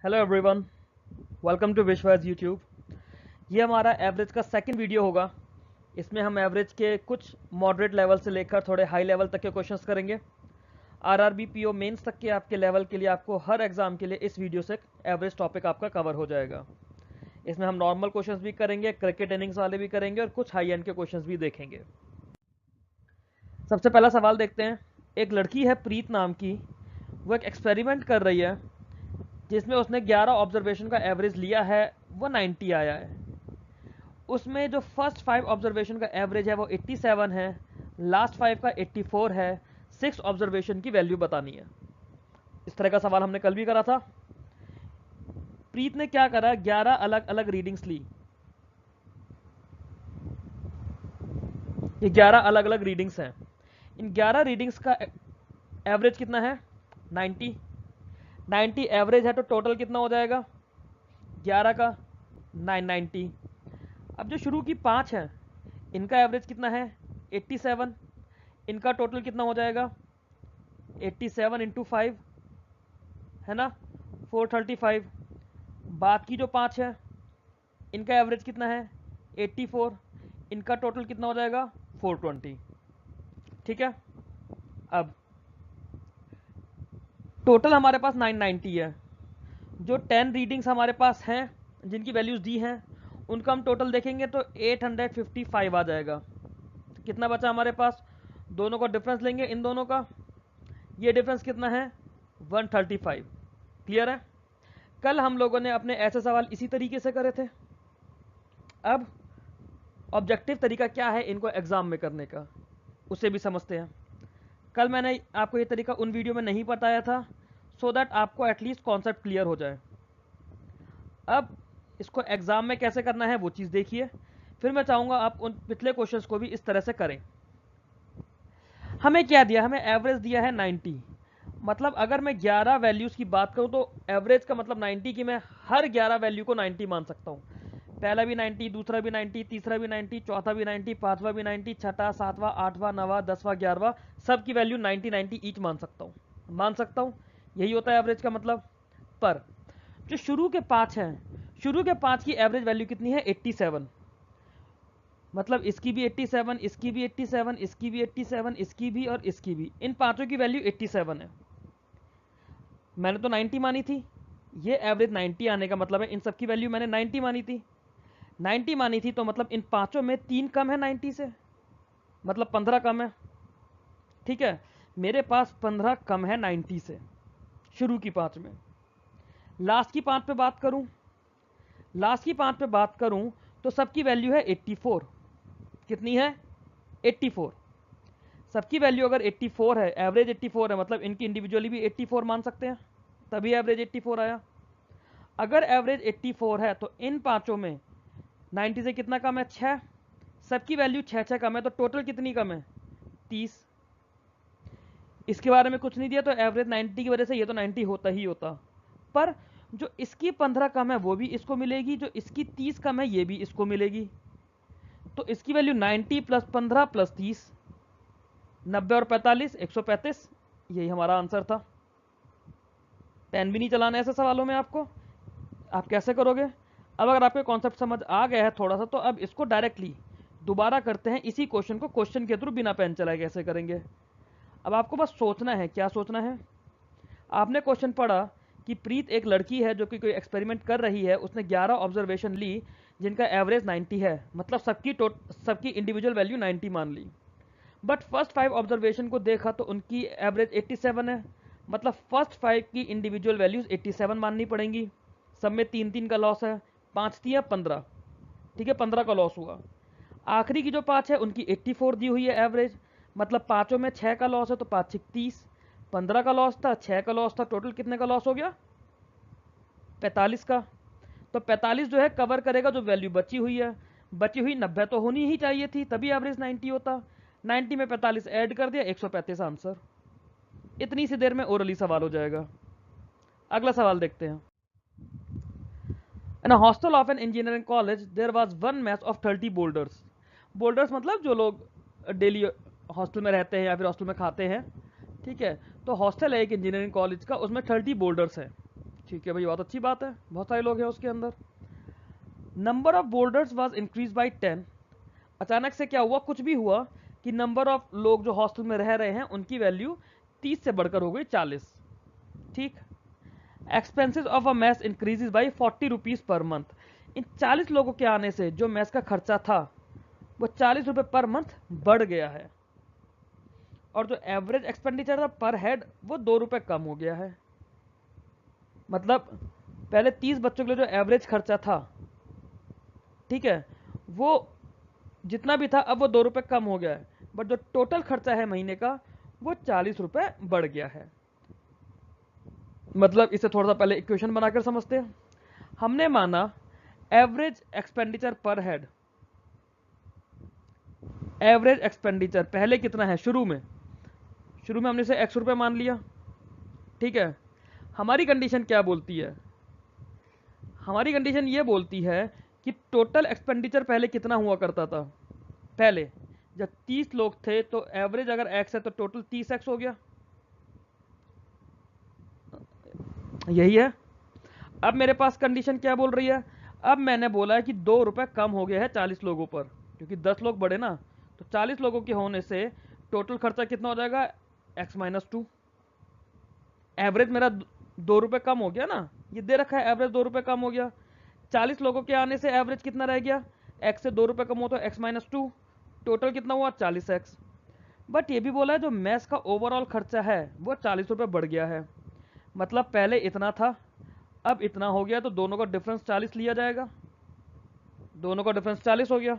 Hello everyone, welcome to विश्वास YouTube. ये हमारा एवरेज का सेकंड वीडियो होगा। इसमें हम एवरेज के कुछ मॉडरेट लेवल से लेकर थोड़े हाई लेवल तक के क्वेश्चंस करेंगे। आरआरबी पीओ मेंस तक के आपके लेवल के लिए आपको हर एग्जाम के लिए इस वीडियो से एवरेज टॉपिक आपका कवर हो जाएगा। इसमें हम नॉर्मल क्वेश्चंस भी करेंगे, क्रिकेट इनिंग्स वाले भी करेंगे और कुछ हाई एंड के क्वेश्चंस भी देखेंगे। सबसे पहला सवाल देखते हैं। एक लड़की है प्रीत नाम की, वो एक एक्सपेरिमेंट कर रही है जिसमें उसने 11 ऑब्जर्वेशन का एवरेज लिया है, वो 90 आया है। उसमें जो फर्स्ट 5 ऑब्जर्वेशन का एवरेज है वो 87 है, लास्ट 5 का 84 है, 6 ऑब्जर्वेशन की वैल्यू बतानी है। इस तरह का सवाल हमने कल भी करा था। प्रीत ने क्या करा, 11 अलग अलग रीडिंग्स ली। ये 11 अलग अलग रीडिंग्स हैं। इन 11 रीडिंग्स का एवरेज कितना है? 90 एवरेज है तो टोटल कितना हो जाएगा? 11 का 990। अब जो शुरू की 5 है इनका एवरेज कितना है? 87। इनका टोटल कितना हो जाएगा? 87 इंटू 5 है ना, 435। बाद की जो 5 है इनका एवरेज कितना है? 84। इनका टोटल कितना हो जाएगा? 420। ठीक है। अब टोटल हमारे पास 990 है। जो 10 रीडिंग्स हमारे पास हैं जिनकी वैल्यूज दी हैं उनका हम टोटल देखेंगे तो 855 आ जाएगा। कितना बचा हमारे पास? दोनों का डिफरेंस लेंगे, इन दोनों का। ये डिफरेंस कितना है? 135। क्लियर है? कल हम लोगों ने अपने ऐसे सवाल इसी तरीके से करे थे। अब ऑब्जेक्टिव तरीका क्या है इनको एग्जाम में करने का, उसे भी समझते हैं। कल मैंने आपको ये तरीका उन वीडियो में नहीं बताया था, सो दैट आपको एटलीस्ट कॉन्सेप्ट क्लियर हो जाए। अब इसको एग्जाम में कैसे करना है वो चीज़ देखिए, फिर मैं चाहूँगा आप उन पिछले क्वेश्चंस को भी इस तरह से करें। हमें क्या दिया? हमें एवरेज दिया है 90। मतलब अगर मैं 11 वैल्यूज़ की बात करूँ तो एवरेज का मतलब 90 की मैं हर 11 वैल्यू को 90 मान सकता हूँ। पहला भी 90, दूसरा भी 90, तीसरा भी 90, चौथा भी 90, पांचवा भी 90, छठा, सातवां, आठवां, नवा, 10वां, 11वां, सब की वैल्यू 90 90 ईच मान सकता हूँ। यही होता है एवरेज का मतलब। पर जो शुरू के 5 हैं, शुरू के 5 की एवरेज वैल्यू कितनी है? 87। मतलब इसकी भी 87, इसकी भी 87, इसकी भी 87, इसकी भी और इसकी भी, इन पांचों की वैल्यू 87 है। मैंने तो 90 मानी थी, ये एवरेज 90 आने का मतलब है इन सब की वैल्यू मैंने 90 मानी थी। 90 मानी थी तो मतलब इन पांचों में 3 कम है 90 से, मतलब 15 कम है। ठीक है, मेरे पास 15 कम है 90 से शुरू की 5 में। लास्ट की 5 पे बात करूं, लास्ट की 5 पे बात करूं तो सबकी वैल्यू है 84। कितनी है? 84। सबकी वैल्यू अगर 84 है, एवरेज 84 है, मतलब इनकी इंडिविजुअली भी 84 मान सकते हैं, तभी एवरेज 84 आया। अगर एवरेज 84 है तो इन पांचों में 90 से कितना कम है? 6। सबकी वैल्यू 6 6 कम है, तो टोटल कितनी कम है? 30। इसके बारे में कुछ नहीं दिया तो एवरेज 90 की वजह से ये तो 90 होता ही होता। पर जो इसकी 15 कम है वो भी इसको मिलेगी, जो इसकी 30 कम है ये भी इसको मिलेगी। तो इसकी वैल्यू 90 प्लस 15 प्लस 30, 90 और 45, 135। यही हमारा आंसर था। पेन भी नहीं चलाना ऐसे सवालों में आपको, आप कैसे करोगे? अब अगर आपको कॉन्सेप्ट समझ आ गया है थोड़ा सा, तो अब इसको डायरेक्टली दोबारा करते हैं इसी क्वेश्चन को, क्वेश्चन के थ्रू बिना पेन चलाए कैसे करेंगे। अब आपको बस सोचना है। क्या सोचना है? आपने क्वेश्चन पढ़ा कि प्रीत एक लड़की है जो कि कोई एक्सपेरिमेंट कर रही है, उसने 11 ऑब्जर्वेशन ली जिनका एवरेज 90 है, मतलब सबकी इंडिविजुअल वैल्यू 90 मान ली। बट फर्स्ट 5 ऑब्जर्वेशन को देखा तो उनकी एवरेज 87 है, मतलब फर्स्ट 5 की इंडिविजुअल वैल्यूज 87 माननी पड़ेंगी। सब में 3 3 का लॉस है, 5 3 15। ठीक है, 15 का लॉस हुआ। आखिरी की जो 5 है उनकी 84 दी हुई है एवरेज, मतलब पाँचों में 6 का लॉस है, तो 5 6 30। 15 का लॉस था, 6 का लॉस था, टोटल कितने का लॉस हो गया? 45 का। तो 45 जो है कवर करेगा जो वैल्यू बची हुई है। बची हुई 90 तो होनी ही चाहिए थी, तभी एवरेज 90 होता। 90 में 45 ऐड कर दिया, 135 आंसर। इतनी सी देर में ओरली सवाल हो जाएगा। अगला सवाल देखते हैं। In a hostel of an engineering college there was one mess of 30 boarders. Boarders मतलब जो लोग डेली हॉस्टल में रहते हैं या फिर हॉस्टल में खाते हैं। ठीक है, तो हॉस्टल है एक इंजीनियरिंग कॉलेज का, उसमें 30 बोल्डर्स हैं। ठीक है भाई, बहुत अच्छी बात है, बहुत सारे लोग हैं उसके अंदर। Number of boarders was increase by 10। अचानक से क्या हुआ, कुछ भी हुआ कि नंबर ऑफ लोग जो हॉस्टल में रह रहे हैं उनकी वैल्यू 30 से बढ़कर हो गई 40। ठीक। Expenses of a mess increases by 40 rupees per month. इन 40 लोगों के आने से जो मैस का खर्चा था वो 40 रुपए पर मंथ बढ़ गया है, और जो एवरेज एक्सपेंडिचर था पर हेड वो 2 रुपए कम हो गया है। मतलब पहले 30 बच्चों के लिए जो एवरेज खर्चा था, ठीक है, वो जितना भी था अब वो 2 रुपए कम हो गया है, बट जो टोटल खर्चा है महीने का वो 40 रुपए बढ़ गया है। मतलब इसे थोड़ा सा पहले इक्वेशन बनाकर समझते हैं। हमने माना एवरेज एक्सपेंडिचर पर हेड, एवरेज एक्सपेंडिचर पहले कितना है, शुरू में हमने इसे x रुपए मान लिया। ठीक है, हमारी कंडीशन क्या बोलती है, हमारी कंडीशन ये बोलती है कि टोटल एक्सपेंडिचर पहले कितना हुआ करता था। पहले जब 30 लोग थे तो एवरेज अगर x है तो टोटल 30x हो गया, यही है। अब मेरे पास कंडीशन क्या बोल रही है, अब मैंने बोला है कि 2 रुपए कम हो गया है 40 लोगों पर, क्योंकि 10 लोग बढ़े ना, तो 40 लोगों के होने से टोटल खर्चा कितना हो जाएगा, x-2। एवरेज मेरा 2 रुपए कम हो गया ना, ये दे रखा है एवरेज 2 रुपए कम हो गया। 40 लोगों के आने से एवरेज कितना रह गया, x से 2 रुपए कम हो तो x-2, टोटल कितना हुआ 40x। बट ये भी बोला है जो मैस का ओवरऑल खर्चा है वो 40 रुपए बढ़ गया है। मतलब पहले इतना था अब इतना हो गया, तो दोनों का डिफरेंस 40 लिया जाएगा, दोनों का डिफरेंस 40 हो गया।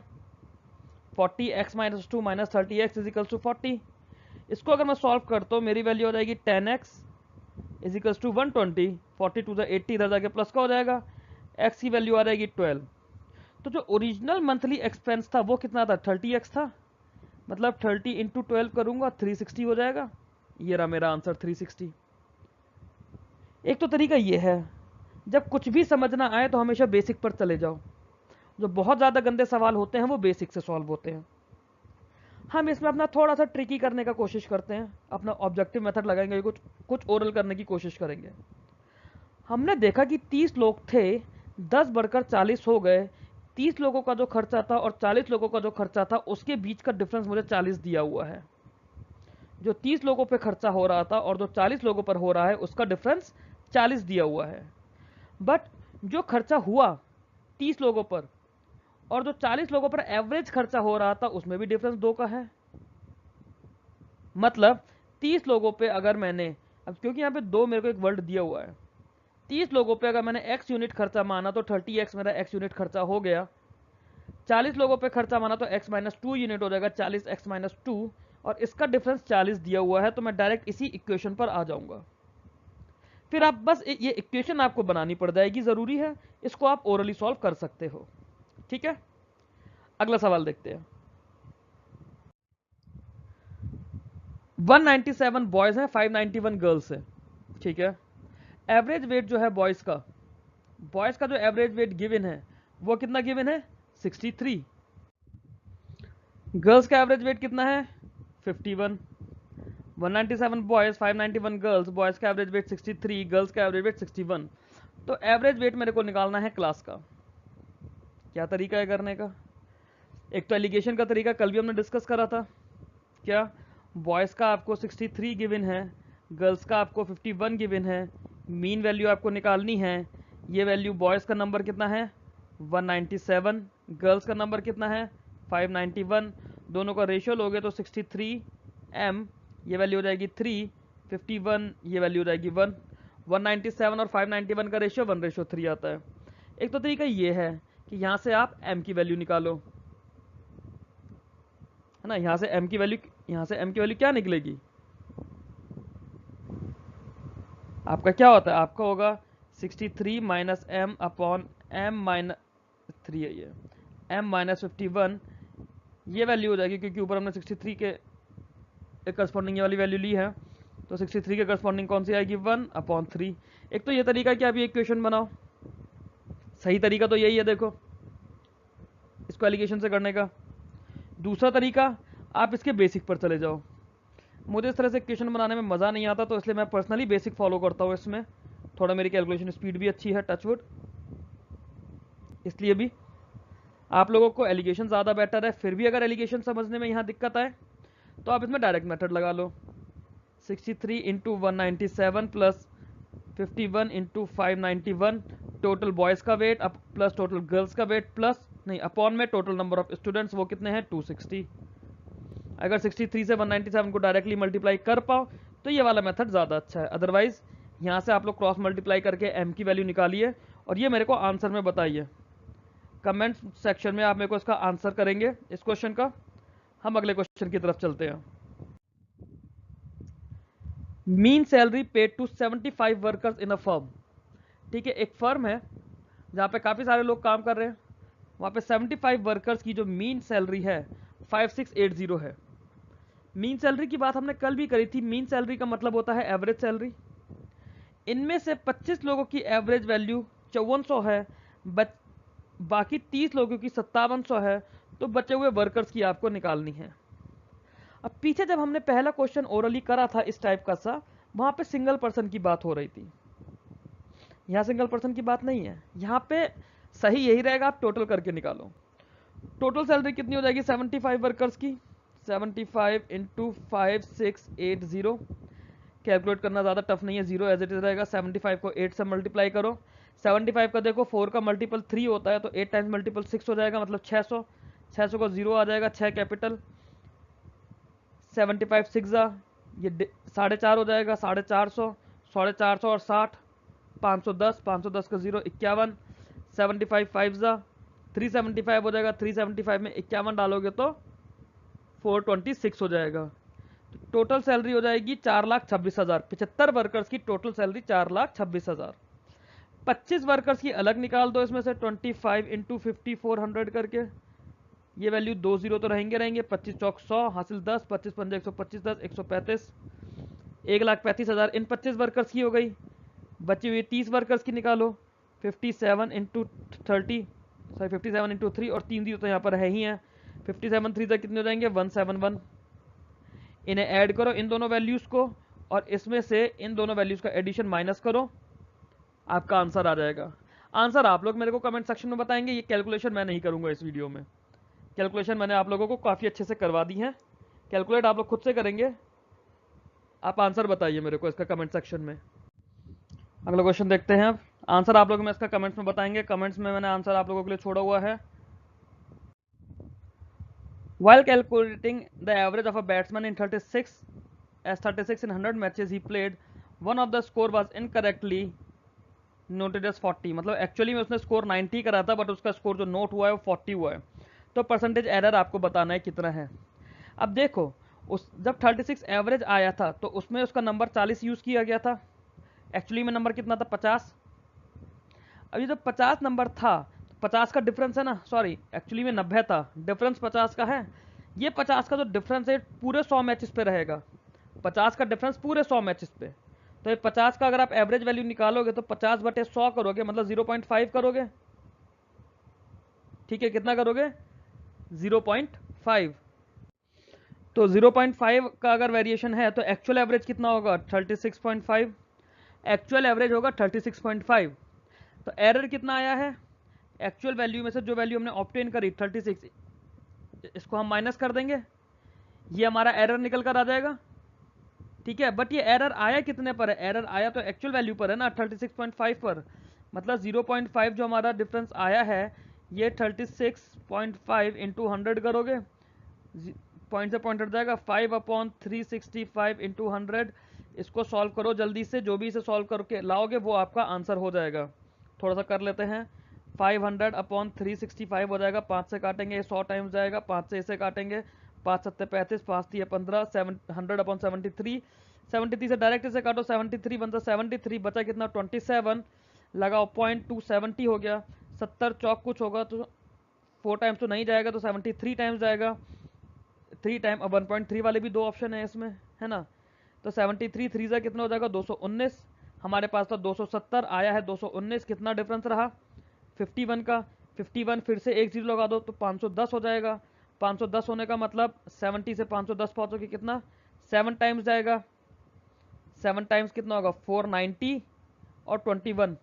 40x-2 minus 30x is equals to 40। इसको अगर मैं सॉल्व करता हूँ मेरी वैल्यू हो जाएगी 10x is equals to 120, 40 to 80 इधर जाके प्लस का हो जाएगा, x की वैल्यू आ जाएगी 12। तो जो ओरिजिनल मंथली एक्सपेंस था वो कितना था, 30x था, मतलब 30 इंटू 12 करूंगा 360 हो जाएगा। ये रहा मेरा आंसर 360। एक तो तरीका ये है, जब कुछ भी समझ ना आए तो हमेशा बेसिक पर चले जाओ। जो बहुत ज़्यादा गंदे सवाल होते हैं वो बेसिक से सॉल्व होते हैं। हम इसमें अपना थोड़ा सा ट्रिकी करने का कोशिश करते हैं, अपना ऑब्जेक्टिव मेथड लगाएंगे, कुछ ओरल करने की कोशिश करेंगे। हमने देखा कि 30 लोग थे, 10 बढ़कर 40 हो गए, 30 लोगों का जो खर्चा था और 40 लोगों का जो खर्चा था उसके बीच का डिफरेंस मुझे 40 दिया हुआ है। जो 30 लोगों पे खर्चा हो रहा था और जो 40 लोगों पर हो रहा है उसका डिफरेंस 40 दिया हुआ है। बट जो खर्चा हुआ 30 लोगों पर और जो 40 लोगों पर एवरेज खर्चा हो रहा था उसमें भी डिफरेंस 2 का है। मतलब 30 लोगों पे अगर मैंने, अब क्योंकि यहाँ पे 2 मेरे को एक वर्ड दिया हुआ है, 30 लोगों पे अगर मैंने x यूनिट खर्चा माना तो 30x मेरा x यूनिट खर्चा हो गया। 40 लोगों पे खर्चा माना तो x-2 यूनिट हो जाएगा, 40x-2, और इसका डिफरेंस 40 दिया हुआ है। तो मैं डायरेक्ट इसी इक्वेशन पर आ जाऊंगा। फिर आप बस ये इक्वेशन आपको बनानी पड़ जाएगी, जरूरी है, इसको आप ओरली सॉल्व कर सकते हो। ठीक है, अगला सवाल देखते हैं। 197 बॉयज हैं, 591 गर्ल्स है। ठीक है, एवरेज वेट जो है बॉयज का जो एवरेज वेट गिवन है वो कितना गिवन है, 63। गर्ल्स का एवरेज वेट कितना है, 51। 197 बॉयज 591 गर्ल्स, बॉयज का एवरेज वेट 63, गर्ल्स का एवरेज वेट 61। तो एवरेज वेट मेरे को निकालना है क्लास का। क्या तरीका है करने का, एक तो एलिगेशन का तरीका कल भी हमने डिस्कस करा था। क्या, बॉयज़ का आपको 63 गिवन है, गर्ल्स का आपको 51 गिवन है, मीन वैल्यू आपको निकालनी है। ये वैल्यू बॉयज़ का नंबर कितना है 197, गर्ल्स का नंबर कितना है 591, दोनों का रेशियो लोगे तो 63 m, ये वैल्यू हो जाएगी 3, 51 ये वैल्यू हो जाएगी 1। 197 और 591 का रेशियो 1:3 आता है। एक तो तरीका ये है कि यहाँ से आप m की वैल्यू निकालो, है ना, यहाँ से m की वैल्यू क्या निकलेगी, आपका क्या होता है, आपका होगा 63 minus m upon m minus 3 है, ये m माइनस 51, ये वैल्यू हो जाएगी, क्योंकि ऊपर हमने 63 के करस्पॉन्डिंग ये वाली वैल्यू ली है, तो 63 के करस्पॉन्डिंग कौन सी आएगी 1/3। एक तो ये तरीका कि आप ये इक्वेशन बनाओ, सही तरीका तो यही है, देखो इसको एलिगेशन से करने का। दूसरा तरीका, आप इसके बेसिक पर चले जाओ। मुझे इस तरह से इक्वेशन बनाने में मज़ा नहीं आता, तो इसलिए मैं पर्सनली बेसिक फॉलो करता हूँ, इसमें थोड़ा मेरी कैलकुलेशन स्पीड भी अच्छी है, टचवुड, इसलिए भी आप लोगों को एलिगेशन ज़्यादा बेटर है। फिर भी अगर एलिगेशन समझने में यहाँ दिक्कत आए तो आप इसमें डायरेक्ट मेथड लगा लो। 63 into 197 plus 51 into 591 total boys का वेट अब प्लस टोटल गर्ल्स का वेट प्लस नहीं अपॉन में टोटल नंबर ऑफ स्टूडेंट्स, वो कितने हैं 260। अगर 63 से 197 को डायरेक्टली मल्टीप्लाई कर पाओ तो ये वाला मेथड ज़्यादा अच्छा है। अदरवाइज यहाँ से आप लोग क्रॉस मल्टीप्लाई करके एम की वैल्यू निकालिए और ये मेरे को आंसर में बताइए। कमेंट सेक्शन में आप मेरे को इसका आंसर करेंगे इस क्वेश्चन का। हम अगले क्वेश्चन की तरफ चलते हैं। Mean salary paid to 75 workers in a firm. ठीक है, एक फर्म है जहाँ पे काफ़ी सारे लोग काम कर रहे हैं, वहाँ पे 75 वर्कर्स की जो मीन सैलरी है 5680 है। मीन सैलरी की बात हमने कल भी करी थी। मीन सैलरी का मतलब होता है एवरेज सैलरी। इनमें से 25 लोगों की एवरेज वैल्यू 5400 है, बाकी 30 लोगों की 5700 है, तो बचे हुए वर्कर्स की आपको निकालनी है। अब पीछे जब हमने पहला क्वेश्चन ओरली करा था इस टाइप का सा, वहां पे सिंगल पर्सन की बात हो रही थी, यहाँ सिंगल पर्सन की बात नहीं है। यहाँ पे सही यही रहेगा, आप टोटल करके निकालो। टोटल सैलरी कितनी हो जाएगी 75 वर्कर्स की, 75 इंटू 5680। कैलकुलेट करना ज़्यादा टफ नहीं है, जीरो एज इट इज रहेगा। 75 को 8 से मल्टीप्लाई करो। 75 का देखो 4 का मल्टीपल 3 होता है, तो 8 टाइम्स मल्टीपल 6 हो जाएगा, मतलब 600। 600 को 0 आ जाएगा, 6 कैपिटल। 75 6 ये 4.5 हो जाएगा, 450, 450 और 60 510, 510 का 0 51। 75 5 375 हो जाएगा, 375 में 51 डालोगे तो 426 हो जाएगा। टोटल सैलरी हो जाएगी 4,26,000। 75 वर्कर्स की टोटल सैलरी 4,26,000। 25 वर्कर्स की अलग निकाल दो इसमें से 25 इंटू 5400 करके, ये वैल्यू 2 0 तो रहेंगे। 25 चौक 100 हासिल 10, 25 पंजे 125, 10 135, 1,35,000 इन 25 वर्कर्स की हो गई। बची हुई 30 वर्कर्स की निकालो। 57 इंटू 30 सॉरी 57 इंटू 3 और 3 0 तो यहाँ पर है ही हैं। 57 3 तक कितने हो जाएंगे 171। इन्हें ऐड करो इन दोनों वैल्यूज़ को, और इसमें से इन दोनों वैल्यूज़ का एडिशन माइनस करो, आपका आंसर आ जाएगा। आंसर आप लोग मेरे को कमेंट सेक्शन में बताएंगे। ये कैलकुलेशन मैं नहीं करूँगा इस वीडियो में, कैलकुलेशन मैंने आप लोगों को काफ़ी अच्छे से करवा दी है। कैलकुलेट आप लोग खुद से करेंगे। आप आंसर बताइए मेरे को इसका कमेंट सेक्शन में। अगला क्वेश्चन देखते हैं अब। आंसर आप लोग में इसका कमेंट्स में बताएंगे। कमेंट्स में मैंने आंसर आप लोगों के लिए छोड़ा हुआ है। While calculating the average of a batsman in 36 in 100 matches he played, one of the score was incorrectly noted as 40। मतलब एक्चुअली में उसने स्कोर 90 करा था, बट उसका स्कोर जो नोट हुआ है वो 40 हुआ है। तो परसेंटेज एरर आपको बताना है कितना है। अब देखो, उस जब 36 एवरेज आया था तो उसमें उसका नंबर 40 यूज़ किया गया था। एक्चुअली में नंबर कितना था 50। अब ये जो 50 नंबर था, 50 का डिफरेंस है ना, सॉरी एक्चुअली में 90 था, डिफरेंस 50 का है। ये 50 का जो डिफरेंस है पूरे 100 मैचेस पे रहेगा। 50 का डिफरेंस पूरे 100 मैचेस पे, तो ये 50 का अगर आप एवरेज वैल्यू निकालोगे तो 50/100 करोगे, मतलब 0.5 करोगे। ठीक है, कितना करोगे 0.5। तो 0.5 का अगर वेरिएशन है तो एक्चुअल एवरेज कितना होगा 36.5। एक्चुअल एवरेज होगा 36.5। तो एरर कितना आया है, एक्चुअल वैल्यू में से जो वैल्यू हमने ऑब्टेन करी 36, इसको हम माइनस कर देंगे, ये हमारा एरर निकल कर आ जाएगा। ठीक है, बट ये एरर आया कितने पर है, एरर आया तो एक्चुअल वैल्यू पर है ना 36.5 पर। मतलब 0.5 जो हमारा डिफरेंस आया है ये 36.5 इंटू 100 करोगे, पॉइंट से पॉइंट हट जाएगा, 5/365 इंटू 100। इसको सॉल्व करो जल्दी से, जो भी इसे सॉल्व करके लाओगे वो आपका आंसर हो जाएगा। थोड़ा सा कर लेते हैं। 500/365 हो जाएगा, 5 से काटेंगे 100 टाइम्स जाएगा, 5 से इसे काटेंगे 5 7 35, 5 3 15, 100/73। 73 से डायरेक्ट इसे काटो, 73 बनता 73, बचा कितना 27, लगाओ 0.270 हो गया। 70 चौक कुछ होगा तो 4 टाइम्स तो नहीं जाएगा, तो 73 टाइम्स जाएगा। 3 टाइम, अब 1.3 वाले भी 2 ऑप्शन है इसमें, है ना। तो 73 3 जा कितना हो जाएगा 219। हमारे पास था 270, आया है 219। कितना डिफरेंस रहा 51 का। 51 फिर से एक जीरो लगा दो तो 510 हो जाएगा। 510 होने का मतलब 70 से 510 पहुँचोगे कितना 7 टाइम्स जाएगा। 7 टाइम्स कितना होगा 490, और 21,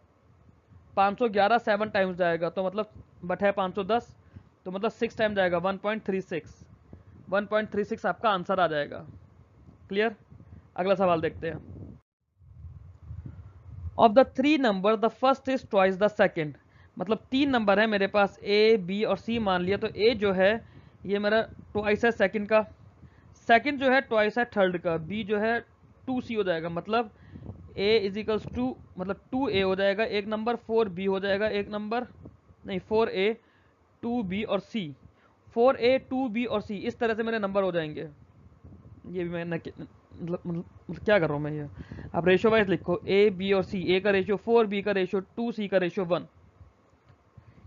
511 7 टाइम्स जाएगा, तो मतलब बट है 510, तो मतलब 6 टाइम जाएगा, 1.36, 1.36 आपका आंसर आ जाएगा। क्लियर? अगला सवाल देखते हैं। Of the 3 number the first is twice the second, मतलब 3 नंबर है मेरे पास, ए बी और सी मान लिया, तो ए जो है ये मेरा ट्वाइस है सेकंड का, सेकंड जो है ट्वाइस है थर्ड का, बी जो है 2c हो जाएगा, मतलब a इज इक्वल्स टू, मतलब 2a हो जाएगा एक नंबर, 4b हो जाएगा एक नंबर, नहीं 4a 2b और c, 4a 2b और c, इस तरह से मेरे नंबर हो जाएंगे। ये भी मैं मतलब क्या कर रहा हूँ मैं, ये आप रेशियो वाइज लिखो, a b और c, a का रेशियो 4, b का रेशियो 2, c का रेशियो 1।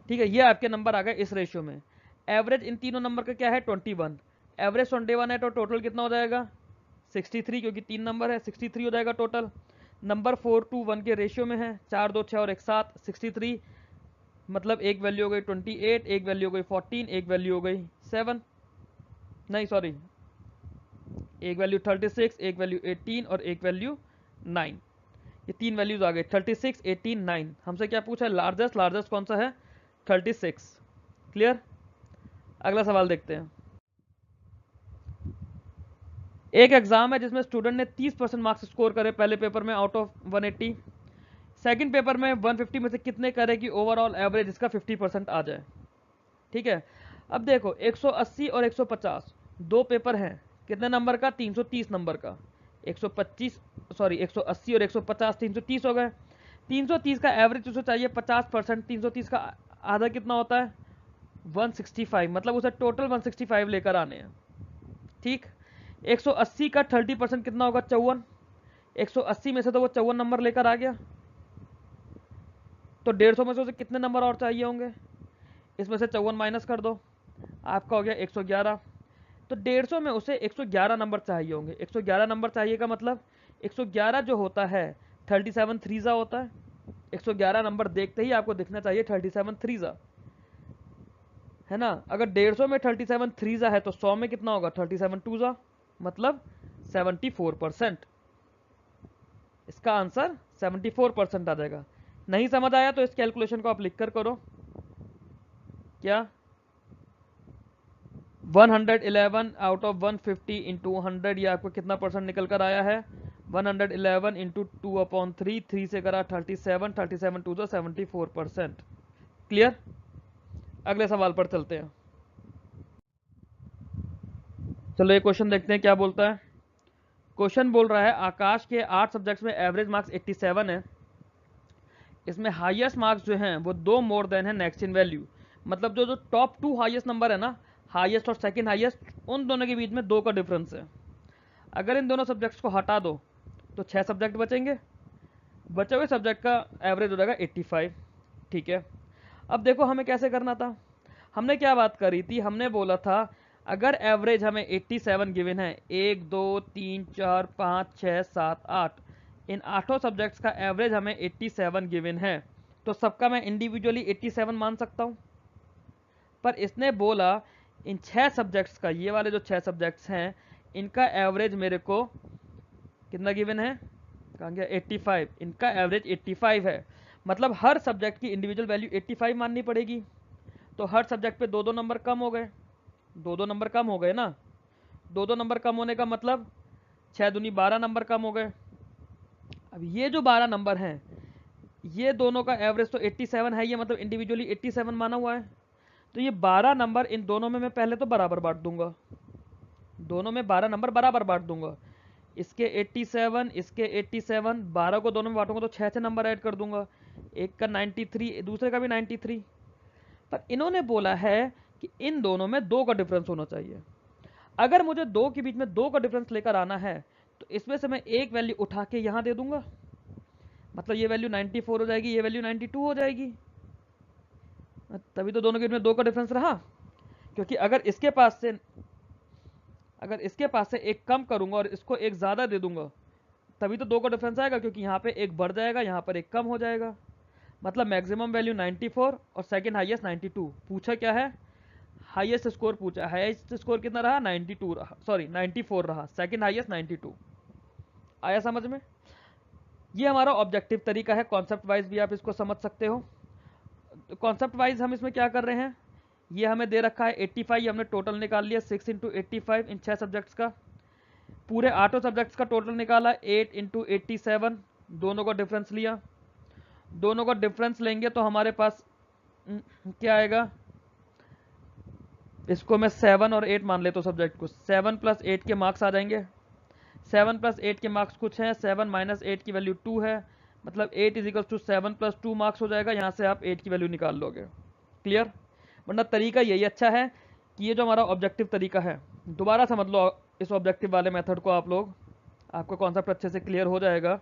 ठीक है, ये आपके नंबर आ गए इस रेशियो में। एवरेज इन तीनों नंबर का क्या है 21, एवरेज 21 है, तो टोटल कितना हो जाएगा 63, क्योंकि 3 नंबर है 63 हो जाएगा टोटल। नंबर 4 to 1 के रेशियो में है, 4 2 6 और 1 7, 63, मतलब एक वैल्यू हो गई 28, एक वैल्यू हो गई 14, एक वैल्यू हो गई 7, नहीं सॉरी, एक वैल्यू 36, एक वैल्यू 18 और एक वैल्यू 9। ये 3 वैल्यूज आ गए, 36 18 9। हमसे क्या पूछा है, लार्जेस्ट, लार्जेस्ट कौन सा है 36। क्लियर? अगला सवाल देखते हैं। एक एग्जाम है जिसमें स्टूडेंट ने 30% मार्क्स स्कोर करे पहले पेपर में आउट ऑफ 180, सेकंड पेपर में 150 में से कितने करे कि ओवरऑल एवरेज इसका 50% आ जाए। ठीक है, अब देखो 180 और 150 दो पेपर हैं, कितने नंबर का 330 नंबर का, 125 सॉरी 180 और 150 330 हो गए, 330 का एवरेज उसको चाहिए 50%, 330 का आधा कितना होता है 165, मतलब उसे टोटल 165 लेकर आने हैं। ठीक, 180 का 30% कितना होगा 54, 180 में से तो वो 54 नंबर लेकर आ गया, तो 150 में से उसे कितने नंबर और चाहिए होंगे, इसमें से 54 माइनस कर दो, आपका हो गया 111। तो 150 में उसे 111 नंबर चाहिए होंगे, 111 नंबर चाहिए का मतलब 111 जो होता है 37 थ्रीजा होता है, 111 नंबर देखते ही आपको दिखना चाहिए 37 थ्रीजा, है ना। अगर 150 में 37 थ्रीजा है तो 100 में कितना होगा 37 टूजा, मतलब 74%। इसका आंसर 74% आ जाएगा। नहीं समझ आया तो इस कैलकुलेशन को आप लिख कर करो, क्या 111 आउट ऑफ 150 इंटू 100, ये आपको कितना परसेंट निकल कर आया है 111 इंटू 2/3, 3 से करा 37, 37 टू 74%। क्लियर? अगले सवाल पर चलते हैं। चलो ये क्वेश्चन देखते हैं क्या बोलता है। क्वेश्चन बोल रहा है आकाश के 8 सब्जेक्ट्स में एवरेज मार्क्स 87 है, इसमें हाईएस्ट मार्क्स जो हैं वो 2 मोर देन है नेक्स्ट इन वैल्यू, मतलब जो जो टॉप 2 हाईएस्ट नंबर है ना, हाईएस्ट और सेकंड हाईएस्ट, उन दोनों के बीच में 2 का डिफरेंस है। अगर इन दोनों सब्जेक्ट्स को हटा दो तो 6 सब्जेक्ट बचेंगे, बचे हुए सब्जेक्ट का एवरेज हो जाएगा 85। ठीक है, अब देखो हमें कैसे करना था, हमने क्या बात करी थी, हमने बोला था अगर एवरेज हमें 87 गिवन है, 1 2 3 4 5 6 7 8, इन आठों सब्जेक्ट्स का एवरेज हमें 87 गिवन है, तो सबका मैं इंडिविजुअली 87 मान सकता हूँ। पर इसने बोला इन 6 सब्जेक्ट्स का, ये वाले जो 6 सब्जेक्ट्स हैं इनका एवरेज मेरे को कितना गिवन है, कहाँ गया 85, इनका एवरेज 85 है, मतलब हर सब्जेक्ट की इंडिविजुअल वैल्यू 85 माननी पड़ेगी। तो हर सब्जेक्ट पे 2-2 नंबर कम हो गए, 2-2 नंबर कम हो गए ना, 2-2 नंबर कम होने का मतलब 6 दूनी 12 नंबर कम हो गए। अब ये जो 12 नंबर हैं ये दोनों का एवरेज तो 87 है, ये मतलब इंडिविजुअली 87 माना हुआ है, तो ये 12 नंबर इन दोनों में मैं पहले तो बराबर बांट दूंगा, दोनों में 12 नंबर बराबर बांट दूंगा, इसके 87 इसके 87, 12 को दोनों में बांटूंगा तो 6 नंबर ऐड कर दूंगा, एक का 93 दूसरे का भी 93। पर इन्होंने बोला है कि इन दोनों में 2 का डिफरेंस होना चाहिए। अगर मुझे 2 के बीच में 2 का डिफरेंस लेकर आना है तो इसमें से मैं एक वैल्यू उठा के यहां दे दूंगा, मतलब ये वैल्यू 94 हो जाएगी, ये वैल्यू 92 हो जाएगी, तभी तो दोनों के बीच में 2 का डिफरेंस रहा। क्योंकि अगर इसके पास से एक कम करूंगा और इसको एक ज्यादा दे दूंगा तभी तो 2 का डिफरेंस आएगा, क्योंकि यहाँ पे एक बढ़ जाएगा यहाँ पर एक कम हो जाएगा, मतलब मैक्सिमम वैल्यू 94 और सेकंड हाईएस्ट 92। पूछा क्या है, हाईएस्ट स्कोर पूछा, हाईएस्ट स्कोर कितना रहा 94 रहा, सेकंड हाईएस्ट 92। आया समझ में? ये हमारा ऑब्जेक्टिव तरीका है, कॉन्सेप्ट वाइज भी आप इसको समझ सकते हो। कॉन्सेप्ट वाइज हम इसमें क्या कर रहे हैं, ये हमें दे रखा है 85, ये हमने टोटल निकाल लिया 6 इंटू 85 इन 6 सब्जेक्ट्स का। पूरे 8 सब्जेक्ट्स का टोटल निकाला 8 इंटू 87, दोनों का डिफरेंस लिया। दोनों का डिफरेंस लेंगे तो हमारे पास क्या आएगा, इसको मैं 7 और 8 मान लेता हूँ सब्जेक्ट को। 7 प्लस 8 के मार्क्स आ जाएंगे। 7 प्लस 8 के मार्क्स कुछ हैं, 7 माइनस 8 की वैल्यू 2 है, मतलब 8 is equal to 7 plus 2 marks हो जाएगा। यहाँ से आप 8 की वैल्यू निकाल लोगे। क्लियर? वरना तरीका यही अच्छा है कि ये जो हमारा ऑब्जेक्टिव तरीका है, दोबारा समझ लो इस ऑब्जेक्टिव वाले मेथड को आप लोग, आपको कॉन्सेप्ट अच्छे से क्लियर हो जाएगा।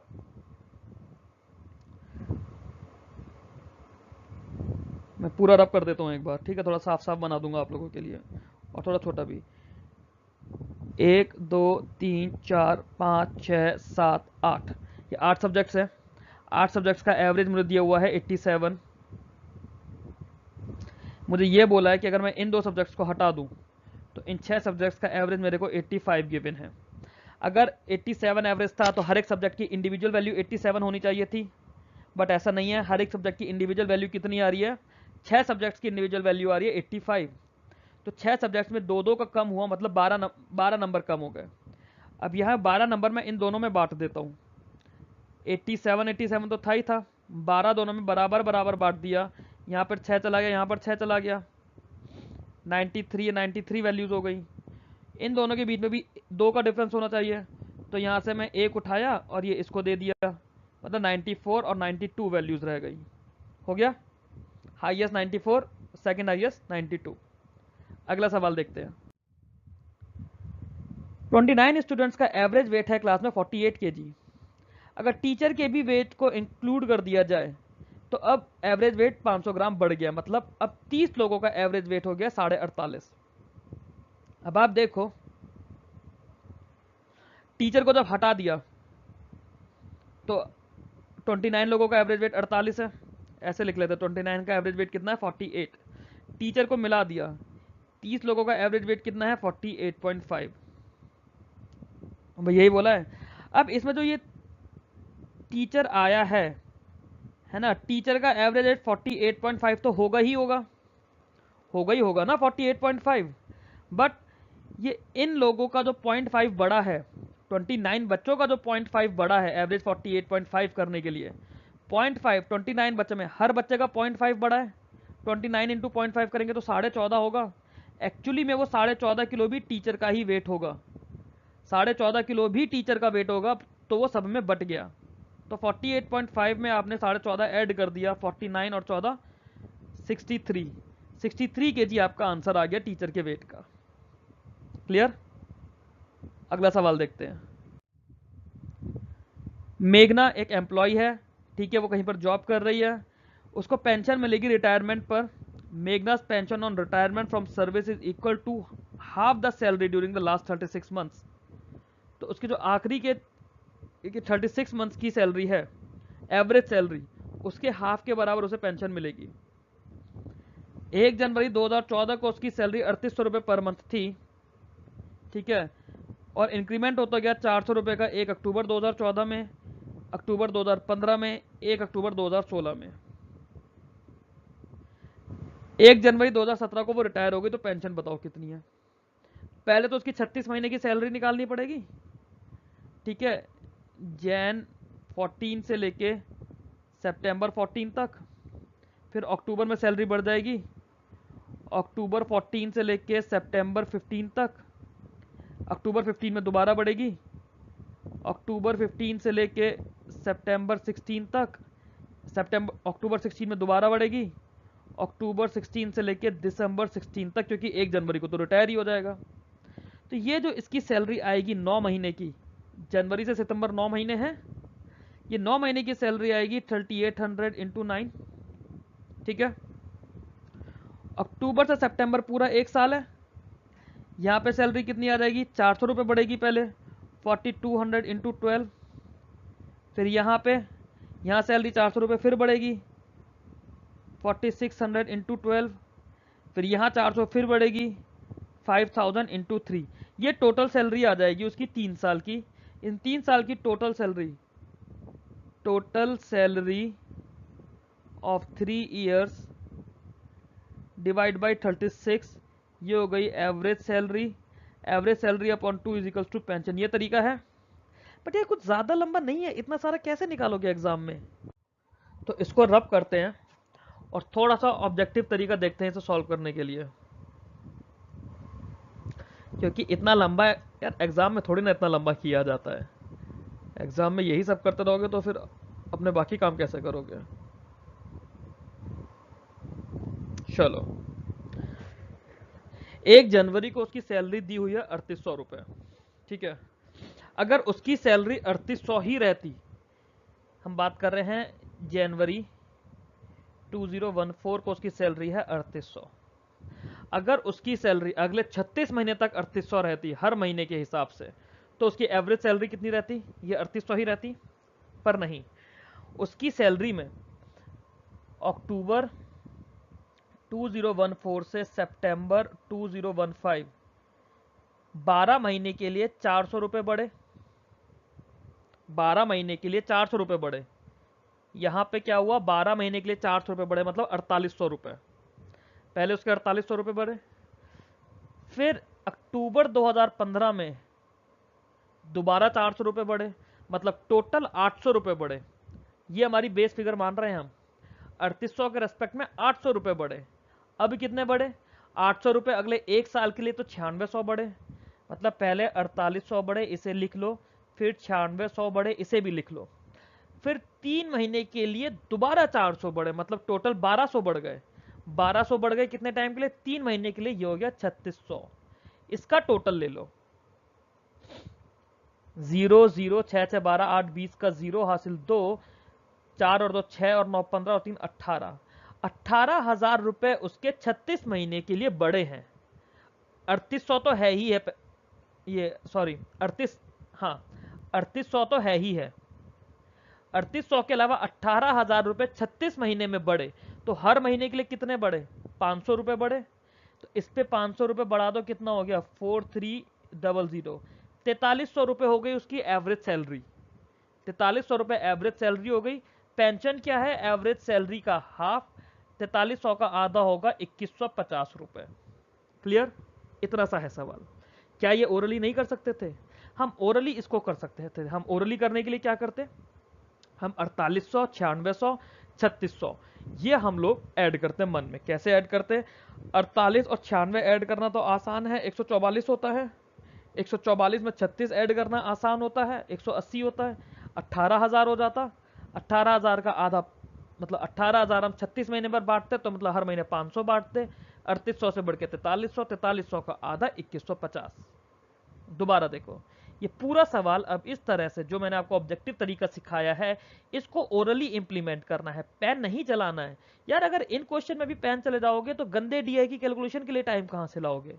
मैं पूरा रब कर देता हूँ एक बार, ठीक है? थोड़ा साफ साफ बना दूंगा आप लोगों के लिए, और थोड़ा छोटा भी। 1 2 3 4 5 6 7 8, ये 8 सब्जेक्ट्स हैं। 8 सब्जेक्ट्स का एवरेज मुझे दिया हुआ है 87। मुझे ये बोला है कि अगर मैं इन 2 सब्जेक्ट्स को हटा दूं तो इन 6 सब्जेक्ट्स का एवरेज मेरे को 85 गिवन है। अगर 87 एवरेज था तो हर एक सब्जेक्ट की इंडिविजुअल वैल्यू 87 होनी चाहिए थी, बट ऐसा नहीं है। हर एक सब्जेक्ट की इंडिविजुअल वैल्यू कितनी आ रही है, 6 सब्जेक्ट्स की इंडिविजुअल वैल्यू आ रही है 85। तो 6 सब्जेक्ट्स में 2-2 का कम हुआ, मतलब 12 नंबर कम हो गए। अब यहाँ 12 नंबर मैं इन दोनों में बांट देता हूँ। 87 तो था ही था, 12 दोनों में बराबर बराबर बांट दिया। यहाँ पर 6 चला गया, यहाँ पर 6 चला गया, 93 वैल्यूज हो गई। इन दोनों के बीच में भी 2 का डिफरेंस होना चाहिए, तो यहाँ से मैं 1 उठाया और ये इसको दे दिया, मतलब 94 और 92 वैल्यूज रह गई। हो गया, हाईएस्ट 94, सेकंड हाईएस्ट 92। अगला सवाल देखते हैं। 29 स्टूडेंट्स का एवरेज वेट है क्लास में 48 kg। अगर टीचर के भी वेट को इंक्लूड कर दिया जाए तो अब एवरेज वेट 500 ग्राम बढ़ गया, मतलब अब 30 लोगों का एवरेज वेट हो गया 48.5। अब आप देखो, टीचर को जब हटा दिया तो 29 लोगों का एवरेज वेट 48 है, ऐसे लिख लेते हैं। 29 का एवरेज वेट कितना है, 48। टीचर को मिला दिया, 30 लोगों का एवरेज वेट कितना है, 48.5। यही बोला है। अब इसमें जो ये टीचर आया है ना, टीचर का एवरेज वेट 48.5 तो होगा ही होगा, होगा ही होगा ना 48.5। बट ये इन लोगों का जो 0.5 बड़ा है, 29 बच्चों का जो 0.5 बड़ा है एवरेज 48.5 करने के लिए, 0.5 29 बच्चे में हर बच्चे का 0.5 बड़ा है। 29 इंटू 0.5 करेंगे तो 14.5 होगा। एक्चुअली में वो 14.5 किलो भी टीचर का ही वेट होगा, 14.5 किलो भी टीचर का वेट होगा, तो वो सब में बट गया। तो 48.5 में आपने 14.5 ऐड कर दिया, 49 और 14 63 kg आपका आंसर आ गया टीचर के वेट का। क्लियर? अगला सवाल देखते हैं। मेघना एक एम्प्लॉय है, ठीक है, वो कहीं पर जॉब कर रही है, उसको पेंशन मिलेगी रिटायरमेंट पर। मेघना's pension on retirement from service is equal to half the salary during the last 36 months. तो उसकी जो आखिरी के 36 मंथ्स की सैलरी है, एवरेज सैलरी, उसके हाफ के बराबर उसे पेंशन मिलेगी। 1 जनवरी 2014 को उसकी सैलरी 3800 रुपये पर मंथ थी, ठीक है, और इंक्रीमेंट होता गया 400 रुपये का 1 अक्टूबर 2014 में, अक्टूबर 2015 में, 1 अक्टूबर 2016 में। 1 जनवरी 2017 को वो रिटायर हो गई, तो पेंशन बताओ कितनी है। पहले तो उसकी 36 महीने की सैलरी निकालनी पड़ेगी, ठीक है, जैन 14 से लेके सितंबर 14 तक, फिर अक्टूबर में सैलरी बढ़ जाएगी, अक्टूबर 14 से लेके सितंबर 15 तक, अक्टूबर 15 में दोबारा बढ़ेगी, अक्टूबर 15 से लेके सितंबर 16 तक, अक्टूबर 16 में दोबारा बढ़ेगी, अक्टूबर 16 से लेके दिसंबर 16 तक, क्योंकि 1 जनवरी को तो रिटायर ही हो जाएगा। तो ये जो इसकी सैलरी आएगी 9 महीने की, जनवरी से सितंबर 9 महीने हैं, ये 9 महीने की सैलरी आएगी 3800 इंटू 9, ठीक है। अक्टूबर से सितंबर पूरा 1 साल है, यहाँ पे सैलरी कितनी आ जाएगी, 400 रुपये बढ़ेगी पहले, 4200 इंटू 12, फिर यहाँ सैलरी 400 रुपये फिर बढ़ेगी, 4600 इंटू 12, फिर यहाँ 400 फिर बढ़ेगी, 5000 इंटू 3। ये टोटल सैलरी आ जाएगी उसकी 3 साल की। इन 3 साल की total salary total salary of 3 years divide by 36, ये हो गई average salary upon 2 is equals to pension. ये तरीका है, बट ये कुछ ज्यादा लंबा नहीं है, इतना सारा कैसे निकालोगे एग्जाम में। तो इसको रब करते हैं और थोड़ा सा ऑब्जेक्टिव तरीका देखते हैं इसे सॉल्व करने के लिए, क्योंकि इतना लंबा यार एग्जाम में थोड़ी ना इतना लंबा किया जाता है। एग्जाम में यही सब करते रहोगे तो फिर अपने बाकी काम कैसे करोगे। चलो, 1 जनवरी को उसकी सैलरी दी हुई है 3800 रुपए, ठीक है। अगर उसकी सैलरी 3800 ही रहती, हम बात कर रहे हैं जनवरी 2014 को उसकी सैलरी है 3800, अगर उसकी सैलरी अगले 36 महीने तक 3800 रहती हर महीने के हिसाब से, तो उसकी एवरेज सैलरी कितनी रहती, ये 3800 ही रहती। पर नहीं, उसकी सैलरी में अक्टूबर 2014 से सितंबर 2015 12 महीने के लिए 400 रुपए बढ़े, 12 महीने के लिए 400 रुपए बढ़े। यहां पे क्या हुआ, 12 महीने के लिए 400 रुपए बढ़े, मतलब 4800 रुपए। पहले उसके 4800 रुपए बढ़े, फिर अक्टूबर 2015 में दोबारा 400 रुपए बढ़े, मतलब टोटल 800 रुपए बढ़े। ये हमारी बेस फिगर मान रहे हैं हम। 3800 के रेस्पेक्ट में 800 रुपए बढ़े। अब कितने बढ़े, 800 रुपए अगले एक साल के लिए तो 9600 बढ़े, मतलब पहले 4800 बढ़े, इसे लिख लो, फिर 9600 बढ़े, इसे भी लिख लो, फिर 3 महीने के लिए दोबारा 400 बढ़े, मतलब टोटल 1200 बढ़ गए। 1200 बढ़ गए कितने टाइम के लिए, 3 महीने के लिए, ये हो गया 3600। इसका टोटल ले लो, 0 0 6 6 12 8 20 का 0 हासिल 2, 4 और 2 6 और 9 15 और 3 18, 18,000 रुपए उसके 36 महीने के लिए बड़े हैं। 3800 तो है ही है, ये सॉरी 38, हाँ 3800 तो है ही है। 3800 के अलावा 18,000 रुपए 36 महीने में बढ़े, तो हर महीने के लिए कितने बढ़े, 500 रुपए बढ़े। तो इस पे 500 रुपए बढ़ा दो, कितना हो गया 4300, 4300 रुपए हो गई उसकी एवरेज सैलरी। 4300 रुपए एवरेज सैलरी हो गई। पेंशन क्या है, एवरेज सैलरी का हाफ, 4300 का आधा होगा 2150 रुपए। क्लियर, इतना सा है सवाल। क्या ये ओरली नहीं कर सकते थे, हम ओरली इसको कर सकते थे। हम ओरली करने के लिए क्या करते, हम 4800 9600 3600 ये हम लोग ऐड करते हैं मन में। कैसे ऐड करते हैं, 48 और 96 ऐड करना तो आसान है, 144 होता है। 144 में 36 ऐड करना आसान होता है, 180 होता है। 18,000 हो जाता, 18,000 का आधा, मतलब 18,000 हम 36 महीने पर बांटते तो मतलब हर महीने 500 बांटते। 3800 से बढ़ के 4300, 4300 का आधा 2150। दोबारा देखो, ये पूरा सवाल अब इस तरह से जो मैंने आपको ऑब्जेक्टिव तरीका सिखाया है, इसको ओरली इंप्लीमेंट करना है, पेन नहीं चलाना है। यार अगर इन क्वेश्चन में भी पेन चले जाओगे तो गंदे डीआई की कैलकुलेशन के लिए टाइम कहां से लाओगे।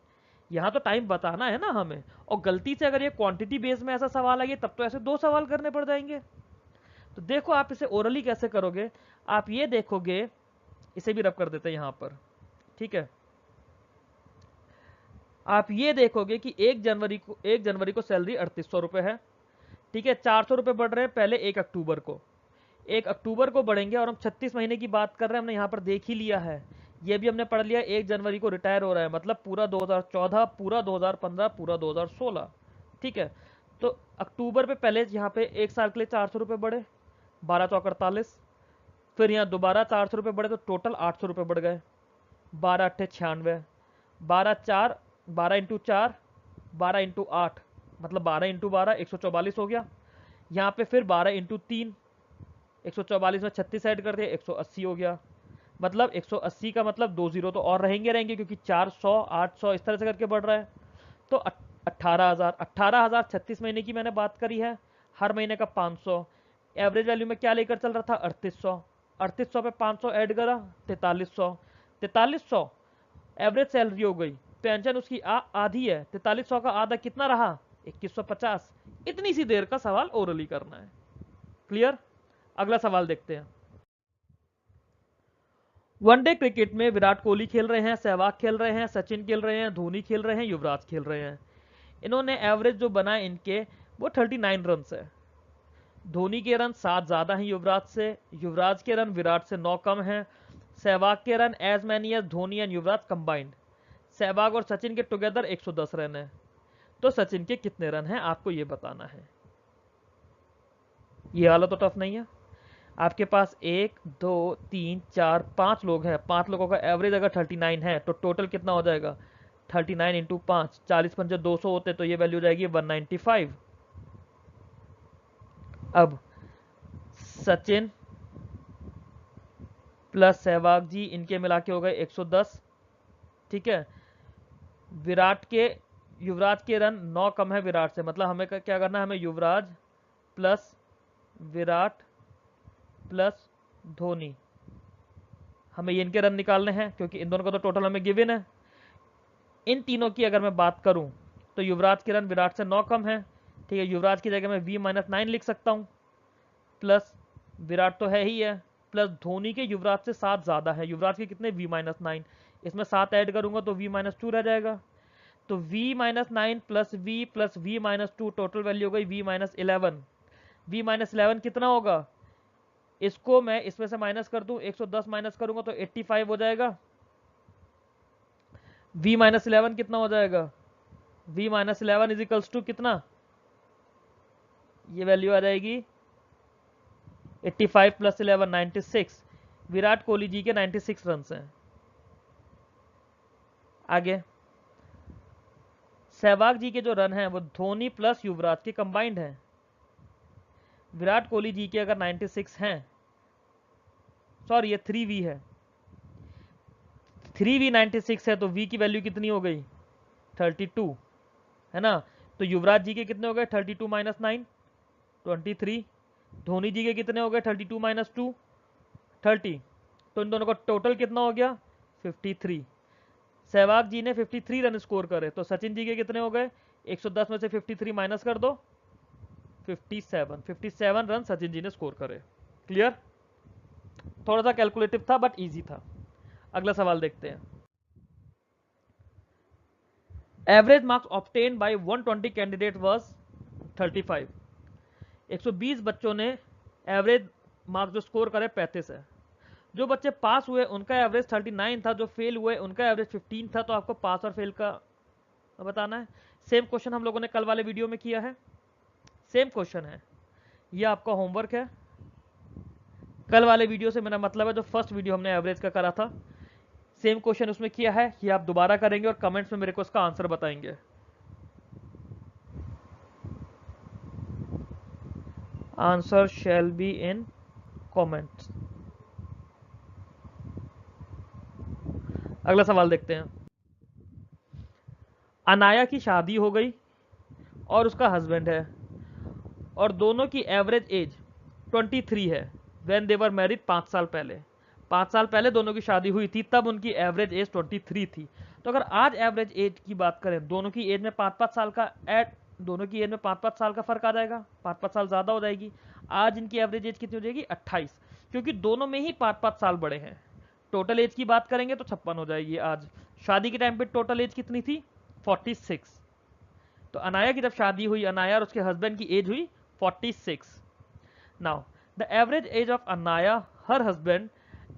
यहाँ तो टाइम बताना है ना हमें, और गलती से अगर ये क्वांटिटी बेस में ऐसा सवाल आएगा तब तो ऐसे 2 सवाल करने पड़ जाएंगे। तो देखो आप इसे ओरली कैसे करोगे, आप ये देखोगे, इसे भी रब कर देते हैं यहाँ पर, ठीक है। आप ये देखोगे कि 1 जनवरी को सैलरी 3800 रुपए है, ठीक है। 400 रुपए बढ़ रहे हैं पहले 1 अक्टूबर को, 1 अक्टूबर को बढ़ेंगे, और हम 36 महीने की बात कर रहे हैं, हमने यहाँ पर देख ही लिया है, ये भी हमने पढ़ लिया। 1 जनवरी को रिटायर हो रहा है, मतलब पूरा 2014, पूरा 2015, पूरा 2016, ठीक है। तो अक्टूबर पे पहले यहाँ पे 1 साल के लिए 400 रुपए बढ़े, 12 चौक 48, फिर यहाँ दोबारा 400 रुपए बढ़े तो टोटल 800 रुपए बढ़ गए, 12 अट्ठे 96, 12 इंटू 4, 12 इंटू 8, मतलब 12 इंटू 12 144 हो गया। यहाँ पे फिर 12 इंटू 3, 144 में 36 ऐड कर दिया, 180 हो गया। मतलब 180 का मतलब 2 जीरो तो और रहेंगे क्योंकि 400 800 इस तरह से करके बढ़ रहा है। तो 18,000 36 महीने की मैंने बात करी है, हर महीने का 500। एवरेज वैल्यू में क्या लेकर चल रहा था, 3800, 3800 पे 500 ऐड करा, 4300, 4300 एवरेज सैलरी हो गई। पेंशन उसकी आधी है, 4300 का आधा कितना रहा, 2150। इतनी सी देर का सवाल ओरली करना है। क्लियर, अगला सवाल देखते हैं। वनडे क्रिकेट में विराट कोहली खेल रहे हैं, सहवाग खेल रहे हैं, सचिन खेल रहे हैं, धोनी खेल रहे हैं, युवराज खेल रहे हैं। इन्होंने एवरेज जो बना इनके वो 39 रन है। धोनी के रन 7 ज्यादा हैं युवराज से, युवराज के रन विराट से 9 कम हैं, सहवाग के run as many as Dhoni and Yuvraj combined, Sehwag और सचिन के टुगेदर 110 रन है। तो सचिन के कितने रन हैं आपको ये बताना है। ये वाला तो टफ नहीं है। आपके पास 1 2 3 4 5 लोग हैं, 5 लोगों का एवरेज अगर 39 है तो टोटल कितना हो जाएगा 39 इंटू 5, 40 पंजे 200 होते तो ये वैल्यू जाएगी 195। अब सचिन प्लस सहवाग जी इनके मिला के हो गए 110, ठीक है। विराट के युवराज के रन 9 कम है विराट से, मतलब हमें क्या करना है, हमें युवराज प्लस विराट प्लस धोनी, हमें इनके रन निकालने हैं क्योंकि इन दोनों का तो टोटल हमें गिवन है। इन तीनों की अगर मैं बात करूं तो युवराज के रन विराट से 9 कम है, ठीक है। युवराज की जगह मैं v-9 लिख सकता हूं, प्लस विराट तो है ही है, प्लस धोनी के युवराज से 7 ज्यादा है, युवराज के कितने v-9, इसमें 7 ऐड करूंगा तो v-2 रह जाएगा। तो v-9 plus v-2 total value हो गई v-11। v-11 कितना होगा, इसको मैं इसमें से माइनस कर दूं, 110 माइनस करूंगा तो 85 हो जाएगा। v-11 कितना हो जाएगा, v-11 इज इक्वल्स टू कितना, ये वैल्यू आ जाएगी 85 प्लस 11 96। विराट कोहली जी के 96 रन हैं। आगे सहवाग जी के जो रन हैं वो धोनी प्लस युवराज के कंबाइंड हैं। विराट कोहली जी के अगर 96 हैं, सॉरी ये 3v है, 3v 96 है तो v की वैल्यू कितनी हो गई 32, है ना। तो युवराज जी के कितने हो गए 32 माइनस 9 23, धोनी जी के कितने हो गए 32 माइनस 2 30, तो इन दोनों का टोटल कितना हो गया 53। सहवाग जी ने 53 रन स्कोर करे, तो सचिन जी के कितने हो गए 110 में से 53 माइनस कर दो 57 रन सचिन जी ने स्कोर करे। क्लियर, थोड़ा सा कैलकुलेटिव था बट इजी था। अगला सवाल देखते हैं। Average marks obtain bye 120 candidate was 35। 120 बच्चों ने एवरेज मार्क्स जो स्कोर करे 35 है। जो बच्चे पास हुए उनका एवरेज 39 था, जो फेल हुए उनका एवरेज 15 था। तो आपको पास और फेल का बताना है। सेम क्वेश्चन हम लोगों ने कल वाले वीडियो में किया है, सेम क्वेश्चन है, ये आपका होमवर्क है। कल वाले वीडियो से मेरा मतलब है जो फर्स्ट वीडियो हमने एवरेज का करा था, सेम क्वेश्चन उसमें किया है, ये आप दोबारा करेंगे और कमेंट्स में मेरे को इसका आंसर बताएंगे। Answer shall be in comments. अगला सवाल देखते हैं। अनाया की शादी हो गई और उसका हस्बैंड है और दोनों की एवरेज एज 23 है व्हेन दे वर मैरिड। 5 साल पहले, 5 साल पहले दोनों की शादी हुई थी, तब उनकी एवरेज एज 23 थी। तो अगर आज एवरेज एज की बात करें, दोनों की एज में 5-5 साल का दोनों की एज में 5-5 साल का फर्क आ जाएगा, 5-5 साल ज्यादा हो जाएगी। आज इनकी एवरेज एज कितनी हो जाएगी 28, क्योंकि दोनों में ही 5-5 साल बड़े हैं। टोटल एज की बात करेंगे तो 56 हो जाएगी। आज शादी के टाइम पे टोटल एज कितनी थी 46। तो अनाया की जब शादी हुई, अनाया और उसके हस्बैंड की एज हुई 46। Now the average age of Anaya, her husband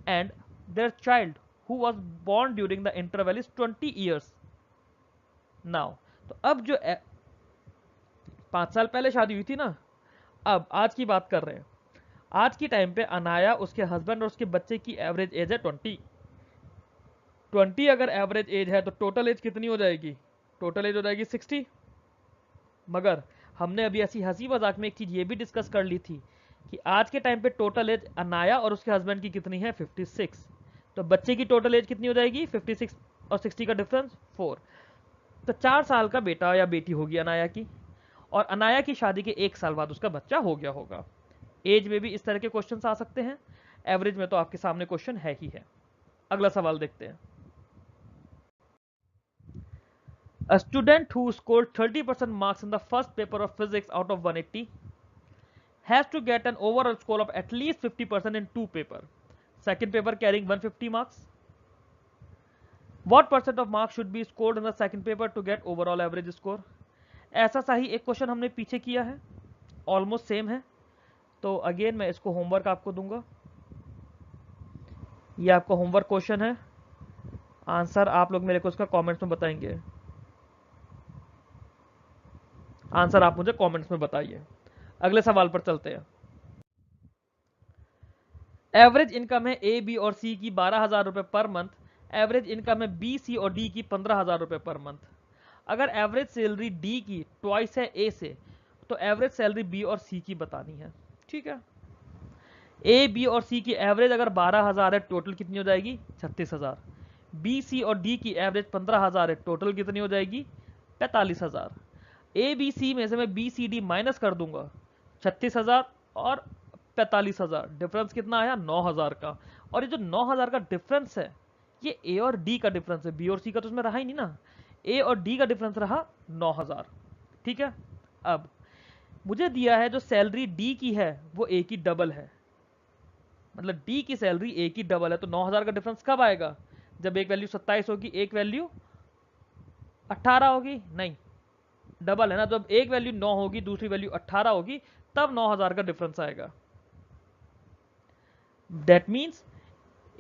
and their child who was born during the interval is 20 years. Now तो अब जो 5 साल पहले शादी हुई थी ना, अब आज की बात कर रहे हैं। आज की टाइम पे अनाया, उसके हस्बैंड और उसके बच्चे की एवरेज एज है 20 अगर एवरेज एज है तो टोटल एज कितनी हो जाएगी, टोटल एज हो जाएगी 60। मगर हमने अभी ऐसी हंसी मजाक में एक चीज ये भी डिस्कस कर ली थी कि आज के टाइम पे टोटल एज अनाया और उसके हस्बैंड की कितनी है 56। तो बच्चे की टोटल एज कितनी हो जाएगी 56 और 60 का डिफरेंस 4। तो 4 साल का बेटा या बेटी होगी अनाया की, और अनाया की शादी के 1 साल बाद उसका बच्चा हो गया होगा। एज में भी इस तरह के क्वेश्चन आ सकते हैं, एवरेज में तो आपके सामने क्वेश्चन है ही है। अगला सवाल देखते हैं। A student who scored 30% marks in the first paper of physics out of 180 has to get an overall score of at least 50% in 2 papers. Second paper carrying 150 marks. What percent of marks should be scored in the second paper to get overall average score? ऐसा सा ही एक question हमने पीछे किया है, almost same है, तो again मैं इसको होमवर्क आपको दूंगा, ये आपका होमवर्क क्वेश्चन है, आंसर आप लोग मेरे को इसका कमेंट्स में बताएंगे, आंसर आप मुझे कमेंट्स में बताइए। अगले सवाल पर चलते हैं। एवरेज इनकम है ए बी और सी की 12,000 रुपए पर मंथ, एवरेज इनकम है बी सी और डी की 15,000 रुपए पर मंथ। अगर एवरेज सैलरी डी की ट्वाइस है ए से, तो एवरेज सैलरी बी और सी की बतानी है। ठीक है, ए बी और सी की एवरेज अगर 12,000 है, टोटल कितनी हो जाएगी 36,000। बी सी और डी की एवरेज 15,000 है, टोटल कितनी हो जाएगी 45,000। ए बी सी में से मैं बी सी डी माइनस कर दूंगा, 36,000 और 45,000, डिफरेंस कितना आया 9,000 का। और ये जो 9,000 का डिफरेंस है, ये ए और डी का डिफरेंस है, बी और सी का तो उसमें रहा ही नहीं ना, ए और डी का डिफरेंस रहा 9,000। ठीक है, अब मुझे दिया है जो सैलरी डी की है वो ए की डबल है, मतलब डी की सैलरी ए की डबल है, तो 9,000 का डिफरेंस कब आएगा, जब एक वैल्यू 27 होगी एक वैल्यू 18 होगी, नहीं डबल है ना, जब एक वैल्यू 9 होगी दूसरी वैल्यू 18 होगी, तब 9,000 का डिफरेंस आएगा। दैट मीन्स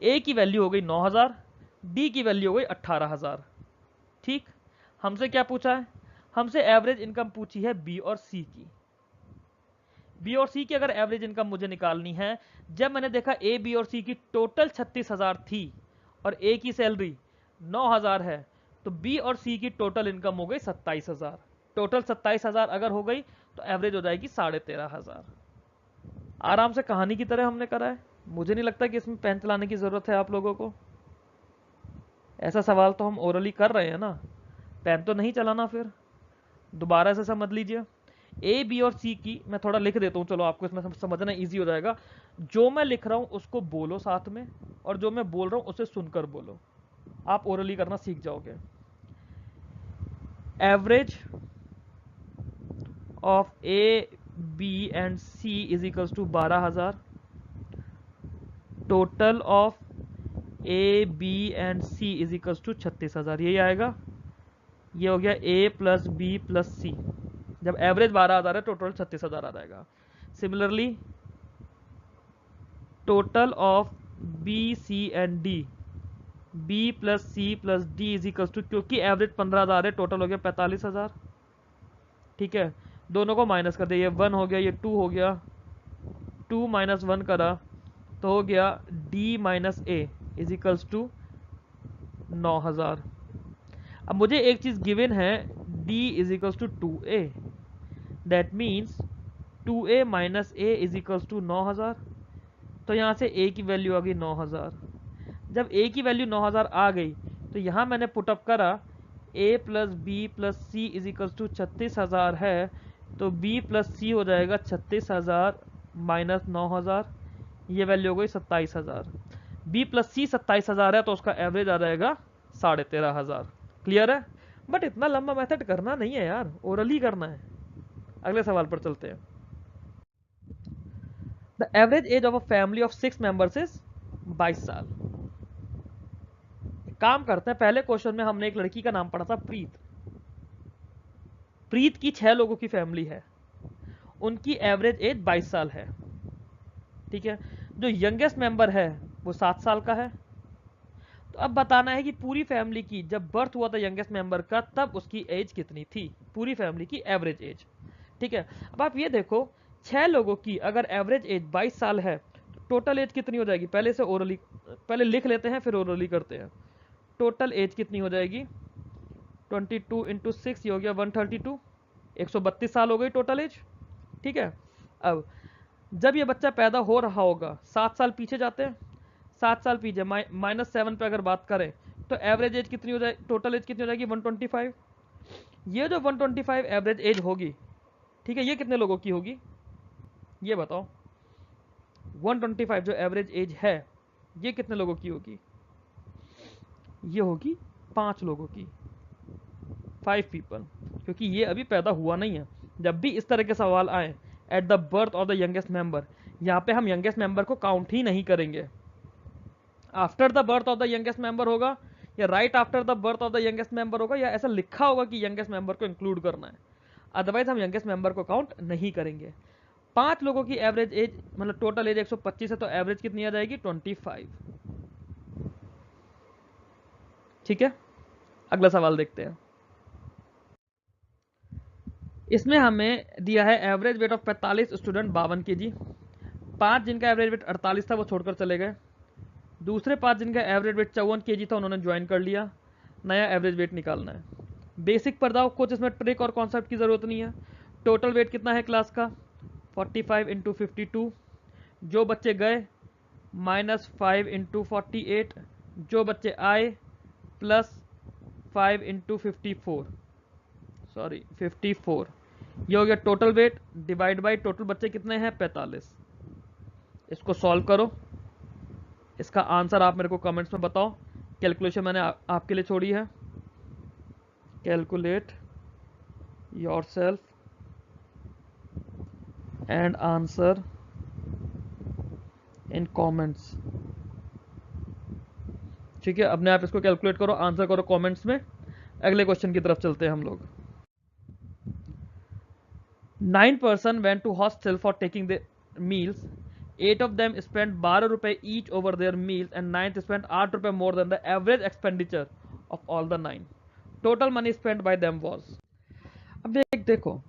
ए की वैल्यू हो गई 9,000, डी की वैल्यू हो गई 18,000। ठीक, हमसे क्या पूछा है, हमसे एवरेज इनकम पूछी है बी और सी की। बी और सी की अगर एवरेज इनकम मुझे निकालनी है, जब मैंने देखा ए बी और सी की टोटल 36,000 थी और ए की सैलरी 9,000 है, तो बी और सी की टोटल इनकम हो गई 27,000। टोटल 27,000 अगर हो गई तो एवरेज हो जाएगी 13,500। आराम से कहानी की तरह हमने करा है, मुझे नहीं लगता कि इसमें पेन चलाने की जरूरत है आप लोगों को। ऐसा सवाल तो हम ओरली कर रहे हैं ना, पेन तो नहीं चलाना, फिर दोबारा से समझ लीजिए। ए बी और सी की मैं थोड़ा लिख देता हूँ, चलो आपको इसमें समझना इजी हो जाएगा। जो मैं लिख रहा हूँ उसको बोलो साथ में, और जो मैं बोल रहा हूँ उसे सुनकर बोलो, आप ओरली करना सीख जाओगे। Average of A B and C is equals to 12,000, total of A B and C is equals to 36,000। यही आएगा, ये हो गया A plus B plus C, जब एवरेज 12,000 है टोटल 36,000 आ जाएगा। Similarly total of B C and D, B plus C plus D is equals to, क्योंकि एवरेज 15,000 है टोटल हो गया 45,000। ठीक है, दोनों को माइनस कर दिया, ये 1 हो गया ये 2 हो गया, 2 माइनस 1 करा तो हो गया D minus A is equals to 9,000। अब मुझे एक चीज गिवन है, d is equals to 2a, that means 2a minus A is equals to 9,000। तो यहाँ से a की वैल्यू आ गई 9,000। जब a की वैल्यू 9,000 आ गई तो यहाँ मैंने पुटअप करा a plus B plus C is equals to 36,000 है, तो b प्लस सी हो जाएगा 36,000 माइनस 9,000, ये वैल्यू हो गई 27,000। b प्लस सी 27,000 है तो उसका एवरेज आ जाएगा 13,500। क्लियर है, बट इतना लंबा मेथड करना नहीं है यार, ओरली करना है। अगले सवाल पर चलते हैं। The average age of a family of 6 members is 22 साल। काम करते हैं, पहले क्वेश्चन में हमने एक लड़की का नाम पढ़ा था प्रीत। प्रीत की 6 लोगों की फैमिली है, उनकी एवरेज एज 22 साल है। ठीक है, जो यंगेस्ट मेंबर है वो 7 साल का है। तो अब बताना है कि पूरी फैमिली की जब बर्थ हुआ था यंगेस्ट मेंबर का, तब उसकी एज कितनी थी, पूरी फैमिली की एवरेज एज। ठीक है, अब आप ये देखो 6 लोगों की अगर एवरेज एज 22 साल है, तो टोटल एज कितनी हो जाएगी, पहले से ओरली, पहले लिख लेते हैं फिर ओरली करते हैं। टोटल एज कितनी हो जाएगी, 22 इंटू 6 ये हो गया 132, 132 साल हो गई टोटल एज। ठीक है, अब जब ये बच्चा पैदा हो रहा होगा 7 साल पीछे जाते हैं, 7 साल पीछे -7 पे अगर बात करें तो एवरेज एज कितनी हो जाए, टोटल एज कितनी हो जाएगी 125। ये जो 125 एवरेज एज होगी, ठीक है, ये कितने लोगों की होगी ये बताओ। 125 जो एवरेज एज है ये कितने लोगों की होगी, ये होगी 5 लोगों की, 5 पीपल, क्योंकि ये अभी पैदा हुआ नहीं है। जब भी इस तरह के सवाल आए at the birth of the youngest member, यहाँ पे हम यंगेस्ट मेंबर को काउंट ही नहीं करेंगे। After the birth of the youngest member होगा, या right after the birth of the youngest member होगा, या ऐसा लिखा होगा कि यंगेस्ट मेंबर को इंक्लूड करना है, अदरवाइज हम यंगेस्ट मेंबर को काउंट नहीं करेंगे। 5 लोगों की एवरेज एज मतलब टोटल एज 125 है, तो एवरेज कितनी आ जाएगी 25। ठीक है, अगला सवाल देखते हैं। इसमें हमें दिया है average weight of 45 student 52 kg। 5 जिनका एवरेज वेट 48 था वो छोड़कर चले गए। दूसरे 5 जिनका एवरेज वेट 54 kg था उन्होंने ज्वाइन कर लिया। नया एवरेज वेट निकालना है। बेसिक पर दाओ कुछ इसमें ट्रिक और कॉन्सेप्ट की ज़रूरत नहीं है। टोटल वेट कितना है क्लास का 45 इंटू 52। जो बच्चे गए -5 इंटू 48। जो बच्चे आए +5 इंटू 54, सॉरी 54। ये हो गया total weight divide by total बच्चे कितने हैं 45। इसको सॉल्व करो, इसका आंसर आप मेरे को कमेंट्स में बताओ। कैलकुलेशन मैंने आपके लिए छोड़ी है। Calculate yourself and answer in comments. ठीक है, अपने आप इसको कैलकुलेट करो, आंसर करो कमेंट्स में। अगले क्वेश्चन की तरफ चलते हैं हम लोग। 9 person went to hostel for taking the meals. 8 of them spent 12 रुपए each over their meals and 9th spent 8 रुपए more than the average expenditure of all the 9. Total money spent by them was. अब देखो,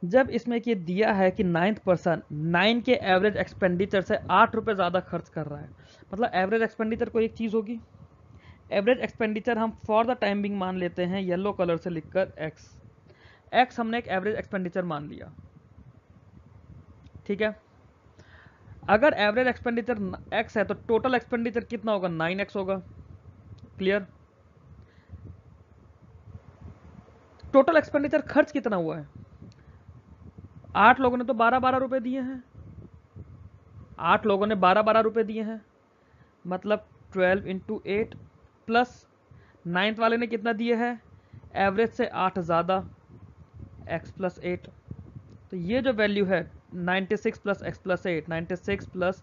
जब इसमें ये दिया है कि 9th पर्सन 9 के एवरेज एक्सपेंडिचर से 8 रुपए ज़्यादा खर्च कर रहा है, मतलब एवरेज एक्सपेंडिचर कोई एक चीज़ होगी। एवरेज एक्सपेंडिचर हम फॉर द टाइम बिंग मान लेते हैं येलो कलर से लिखकर एक्स हमने एक एवरेज एक्सपेंडिचर मान लिया। ठीक है, अगर एवरेज एक्सपेंडिचर एक्स है तो टोटल एक्सपेंडिचर कितना होगा 9x होगा। क्लियर। टोटल एक्सपेंडिचर खर्च कितना हुआ है 8 लोगों ने तो 12-12 रुपए दिए हैं। 8 लोगों ने 12-12 रुपए दिए हैं, मतलब 12 इंटू 8 प्लस 9th वाले ने कितना दिए है एवरेज से 8 ज़्यादा x प्लस 8। तो ये जो वैल्यू है 96 plus x plus 8, 96 plus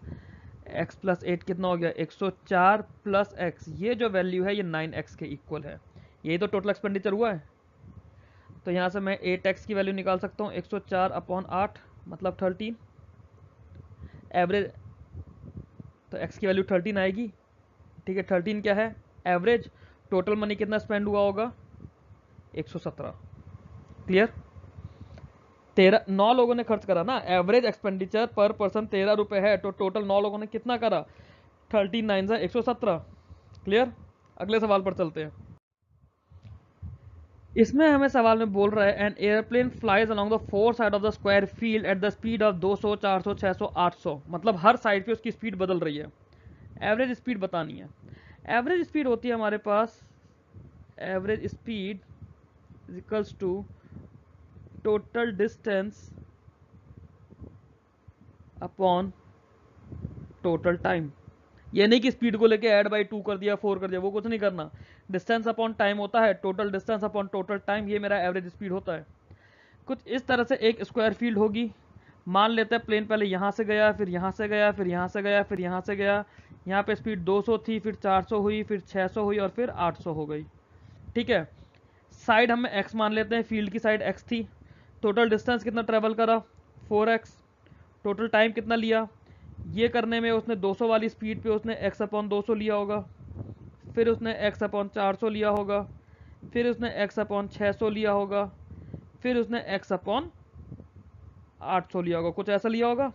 x plus 8 कितना हो गया 104 प्लस एक्स। ये जो वैल्यू है ये 9x के इक्वल है। यही तो टोटल एक्सपेंडिचर हुआ है। तो यहाँ से मैं 8x की वैल्यू निकाल सकता हूँ 104/8 मतलब 13। एवरेज तो x की वैल्यू 13 आएगी। ठीक है, 13 क्या है एवरेज। टोटल मनी कितना स्पेंड हुआ होगा 117। क्लियर। 9 लोगों ने खर्च करा ना, एवरेज एक्सपेंडिचर पर पर्सन 13 रुपए है, तो टोटल 9 लोगों ने कितना करा 13 9 से 117। क्लियर। अगले सवाल पर चलते हैं। इसमें हमें सवाल में बोल रहा है an airplane flies along the 4 side of the square field at the speed of 200 400 600 800, मतलब हर साइड पे उसकी स्पीड बदल रही है। एवरेज स्पीड बतानी है। एवरेज स्पीड होती है हमारे पास, average speed equals to total distance upon total time. ये नहीं कि स्पीड को लेके ऐड बाई 2 कर दिया 4 कर दिया, वो कुछ नहीं करना। डिस्टेंस अपॉन टाइम होता है, total distance upon total time, ये मेरा एवरेज स्पीड होता है। कुछ इस तरह से एक स्क्वायर फील्ड होगी। मान लेते हैं प्लेन पहले यहाँ से गया, फिर यहाँ से गया, फिर यहाँ से गया, फिर यहाँ से गया। यहाँ पे स्पीड 200 थी, फिर 400 हुई, फिर 600 हुई और फिर 800 हो गई। ठीक है, साइड हम एक्स मान लेते हैं, फील्ड की साइड एक्स थी। टोटल डिस्टेंस कितना ट्रेवल करा 4x। टोटल टाइम कितना लिया, ये करने में उसने 200 वाली स्पीड पे उसने x/200 लिया होगा, फिर उसने x/400 लिया होगा, फिर उसने x/600 लिया होगा, फिर उसने x/800 लिया होगा, कुछ ऐसा लिया होगा।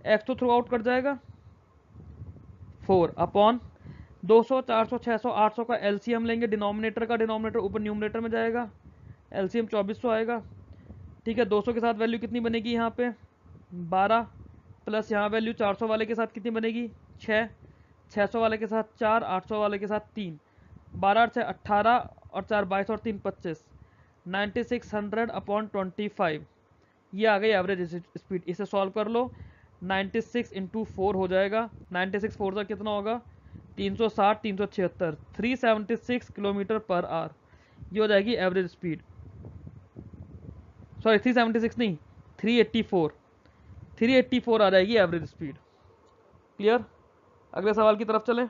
x तो थ्रू आउट कट जाएगा 4/200 400 600 800 का एलसीएम लेंगे, डिनोमिनेटर का डिनोमिनेटर ऊपर न्यूमरेटर में जाएगा, एलसीएम 2400 आएगा। ठीक है, 200 के साथ वैल्यू कितनी बनेगी यहाँ पे 12, प्लस यहाँ वैल्यू 400 वाले के साथ कितनी बनेगी 6, 600 वाले के साथ 4, 800 वाले के साथ 3, 12 से 18 और 4 22 और 3 25, 9600/25। ये आ गई एवरेज स्पीड। इसे सॉल्व कर लो, 96 इंटू 4 हो जाएगा। 96 4 से कितना होगा 360 376 376 किलोमीटर पर आवर। ये हो जाएगी एवरेज स्पीड। सॉरी 376 नहीं 384 आ जाएगी एवरेज स्पीड। क्लियर। अगले सवाल की तरफ चलें।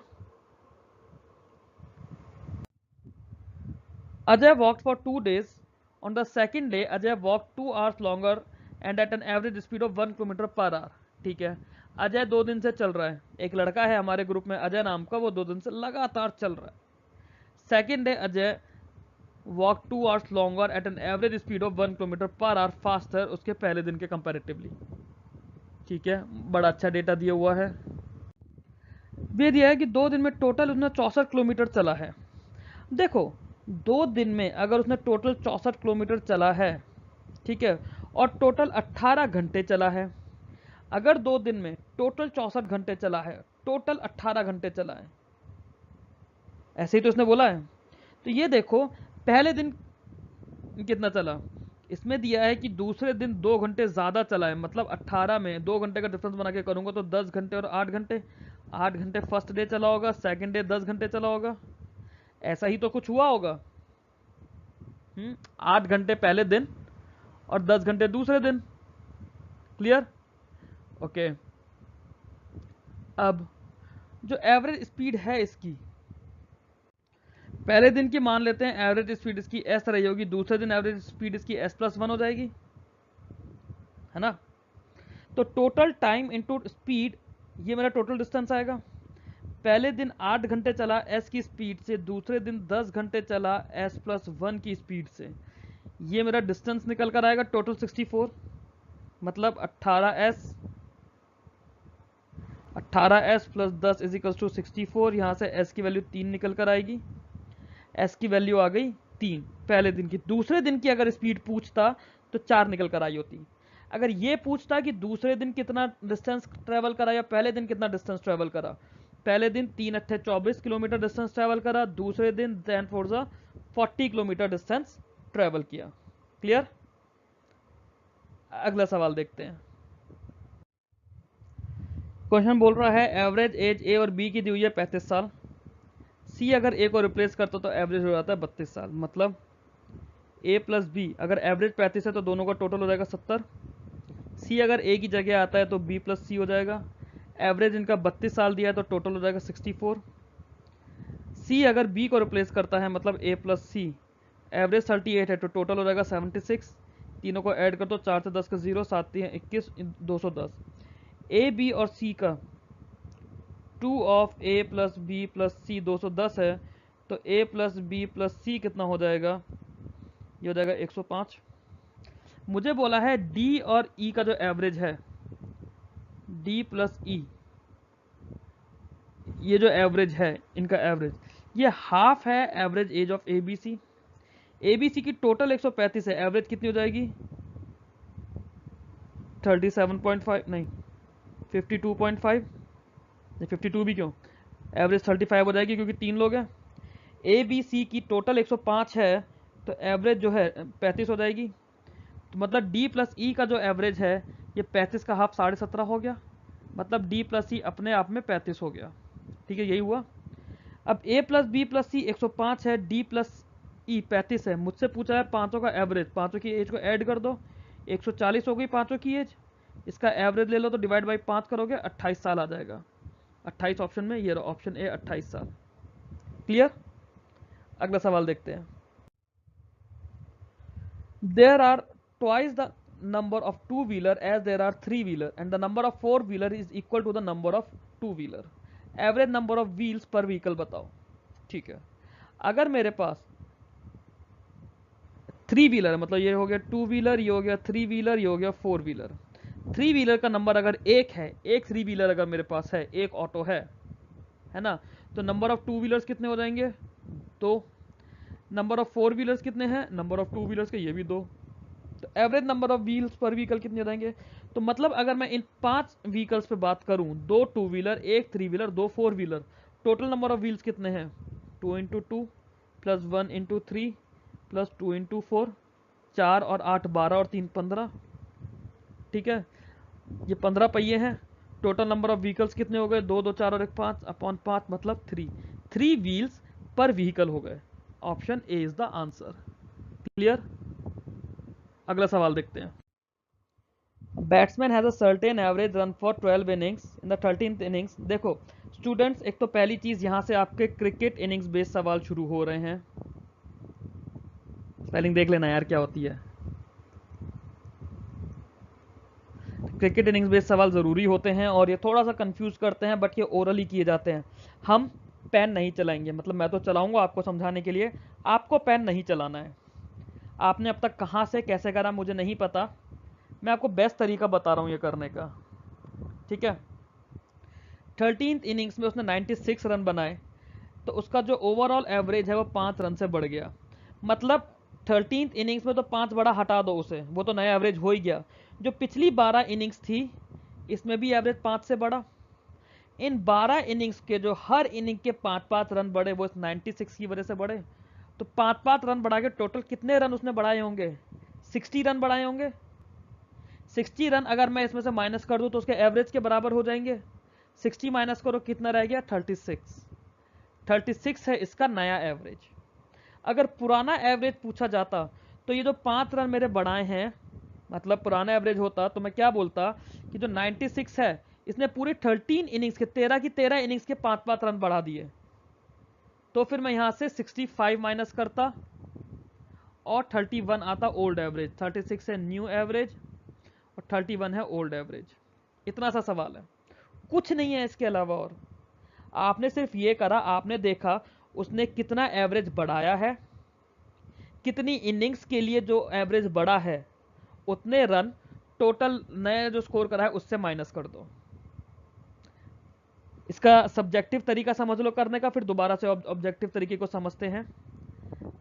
Ajay walked for 2 days. On the second day, Ajay walked 2 hours longer and at an average speed of 1 kilometre per hour. ठीक है, अजय 2 दिन से चल रहा है, एक लड़का है हमारे ग्रुप में अजय नाम का, वो 2 दिन से लगातार चल रहा है। Second day Ajay walk 2 hours longer eight an average speed of 1 kilometre per our faster उसके पहले दिन के कंपैरेटिवली। ठीक है, बड़ा अच्छा डेटा दिया हुआ है। ये दिया है कि 2 दिन में टोटल उसने 64 किलोमीटर चला है। देखो 2 दिन में अगर उसने टोटल 64 किलोमीटर चला है, ठीक है, और टोटल 18 घंटे चला है, अगर 2 दिन में टोटल 64 घंटे चला है, टोटल 18 घंटे चला है, ऐसे ही तो इसने बोला है। तो ये देखो पहले दिन कितना चला, इसमें दिया है कि दूसरे दिन 2 घंटे ज़्यादा चला है, मतलब 18 में 2 घंटे का डिफरेंस बना के करूँगा तो 10 घंटे और 8 घंटे। 8 घंटे फर्स्ट डे चला होगा, सेकंड डे 10 घंटे चला होगा, ऐसा ही तो कुछ हुआ होगा। 8 घंटे पहले दिन और 10 घंटे दूसरे दिन। क्लियर? ओके। अब जो एवरेज स्पीड है इसकी, पहले दिन की मान लेते हैं एवरेज स्पीड इसकी एस रही होगी, दूसरे दिन एवरेज स्पीड इसकी s+1 हो जाएगी, है ना। तो टोटल टाइम इनटू स्पीड, ये मेरा टोटल डिस्टेंस आएगा। पहले दिन 8 घंटे चला s की स्पीड से, दूसरे दिन 10 घंटे चला s+1 की स्पीड से, ये मेरा डिस्टेंस निकल कर आएगा टोटल 64, मतलब 18s plus 10 is equal to 64। यहाँ से s की वैल्यू 3 निकल कर आएगी, s की वैल्यू आ गई 3 पहले दिन की। दूसरे दिन की अगर स्पीड पूछता तो 4 निकल कर आई होती। अगर ये पूछता कि दूसरे दिन कितना डिस्टेंस ट्रेवल करा या पहले दिन कितना डिस्टेंस ट्रेवल करा, पहले दिन 3 अट्ठे 24 किलोमीटर डिस्टेंस ट्रेवल करा, दूसरे दिन 40 किलोमीटर डिस्टेंस ट्रेवल किया। क्लियर? अगला सवाल देखते हैं। क्वेश्चन बोल रहा है एवरेज एज ए और बी की दी हुई है 35 साल। सी अगर ए को रिप्लेस करता तो एवरेज हो जाता है 32 साल, मतलब ए प्लस बी, अगर एवरेज 35 है तो दोनों का टोटल हो जाएगा 70। सी अगर ए की जगह आता है तो बी प्लस सी हो जाएगा। एवरेज इनका 32 साल दिया है तो टोटल हो जाएगा 64। सी अगर बी को रिप्लेस करता है, मतलब ए प्लस सी, एवरेज 38 है तो टोटल हो जाएगा 76। तीनों को ऐड कर दो, 4 से 10 का 0, 7 है 21, 210। ए बी और सी का 2 of A plus B plus C 210 है, तो A plus B plus C कितना हो जाएगा, ये हो जाएगा 105। मुझे बोला है डी और ई का जो एवरेज है, डी प्लस ई, ये जो एवरेज है इनका एवरेज, ये हाफ है average age of A B C. A B C की टोटल 135 है, एवरेज कितनी हो जाएगी 37.5, नहीं 52.5, 52 भी क्यों, एवरेज 35 हो जाएगी क्योंकि 3 लोग हैं। ए बी सी की टोटल 105 है तो एवरेज जो है 35 हो जाएगी, तो मतलब डी प्लस ई का जो एवरेज है ये 35 का हाफ 17.5 हो गया, मतलब डी प्लस ई अपने आप में 35 हो गया। ठीक है, यही हुआ। अब ए प्लस बी प्लस सी 105 है, डी प्लस ई 35 है, मुझसे पूछा है पांचों का एवरेज, पांचों की एज को ऐड कर दो, 140 हो गई पांचों की एज, इसका एवरेज ले लो तो डिवाइड बाई 5 करोगे 28 साल आ जाएगा। 28 ऑप्शन में, ये ऑप्शन ए 28 साल। क्लियर? अगला सवाल देखते हैं। There are twice the number of two wheeler as there are three wheeler and the number of four wheeler is equal to the number of two wheeler. Average number of wheels per vehicle बताओ। ठीक है, अगर मेरे पास three wheeler, मतलब ये हो गया two wheeler, ये हो गया थ्री व्हीलर, ये हो गया फोर व्हीलर। थ्री व्हीलर का नंबर अगर एक है, एक थ्री व्हीलर अगर मेरे पास है, एक ऑटो है ना, तो नंबर ऑफ टू व्हीलर्स कितने हो जाएंगे, दो। नंबर ऑफ फोर व्हीलर्स कितने हैं, नंबर ऑफ टू व्हीलर्स के ये भी दो। तो average number of wheels per vehicle कितने हो जाएंगे, तो मतलब अगर मैं इन 5 व्हीकल्स पे बात करूं, 2 two wheeler, 1 three wheeler, 2 four wheeler, total number of wheels कितने हैं, 2 into 2 plus 1 into 3 plus 2 into 4, 4 और 8 12 और 3 15। ठीक है, ये 15 पहिए हैं। टोटल नंबर ऑफ व्हीकल्स कितने हो गए, 2 2 4 और 1 5 अपॉन 5, मतलब 3 व्हील्स पर व्हीकल हो गए। Option A is the answer. Clear? अगला सवाल देखते हैं। Batsman has a certain average run for 12 innings in the 13th innings. देखो स्टूडेंट्स, एक तो पहली चीज यहां से आपके क्रिकेट इनिंग्स बेस्ड सवाल शुरू हो रहे हैं। स्पेलिंग देख लेना यार क्या होती है। क्रिकेट इनिंग्स बेस्ड सवाल ज़रूरी होते हैं और ये थोड़ा सा कंफ्यूज करते हैं, बट ये ओरली किए जाते हैं। हम पेन नहीं चलाएंगे, मतलब मैं तो चलाऊंगा आपको समझाने के लिए, आपको पेन नहीं चलाना है। आपने अब तक कहाँ से कैसे करा मुझे नहीं पता, मैं आपको बेस्ट तरीका बता रहा हूँ ये करने का, ठीक है। 13th इनिंग्स में उसने 96 रन बनाए, तो उसका जो ओवरऑल एवरेज है वो 5 रन से बढ़ गया। मतलब 13th इनिंग्स में तो 5 बड़ा हटा दो उसे, वो तो नया एवरेज हो ही गया। जो पिछली 12 इनिंग्स थी इसमें भी एवरेज 5 से बढ़ा। इन 12 इनिंग्स के जो हर इनिंग के 5-5 रन बढ़े वो इस 96 की वजह से बढ़े। तो 5-5 रन बढ़ा के टोटल कितने रन उसने बढ़ाए होंगे? 60 रन बढ़ाए होंगे। 60 रन अगर मैं इसमें से माइनस कर दूं तो उसके एवरेज के बराबर हो जाएंगे। 60 माइनस करो कितना रह गया? 36। 36 है इसका नया एवरेज। अगर पुराना एवरेज पूछा जाता तो ये जो 5 रन मेरे बढ़ाए हैं, मतलब पुराना एवरेज होता तो मैं क्या बोलता कि जो 96 है इसने पूरी 13 इनिंग्स के 13 की 13 इनिंग्स के 5-5 रन बढ़ा दिए। तो फिर मैं यहां से 65 माइनस करता और 31 आता ओल्ड एवरेज। 36 है न्यू एवरेज और 31 है ओल्ड एवरेज। इतना सा सवाल है, कुछ नहीं है इसके अलावा। और आपने सिर्फ ये करा, आपने देखा उसने कितना एवरेज बढ़ाया है, कितनी इनिंग्स के लिए जो एवरेज बढ़ा है उतने रन टोटल नया जो स्कोर करा है उससे माइनस कर दो। इसका सब्जेक्टिव तरीका समझ लो करने का, फिर दोबारा से ऑब्जेक्टिव तरीके को समझते हैं।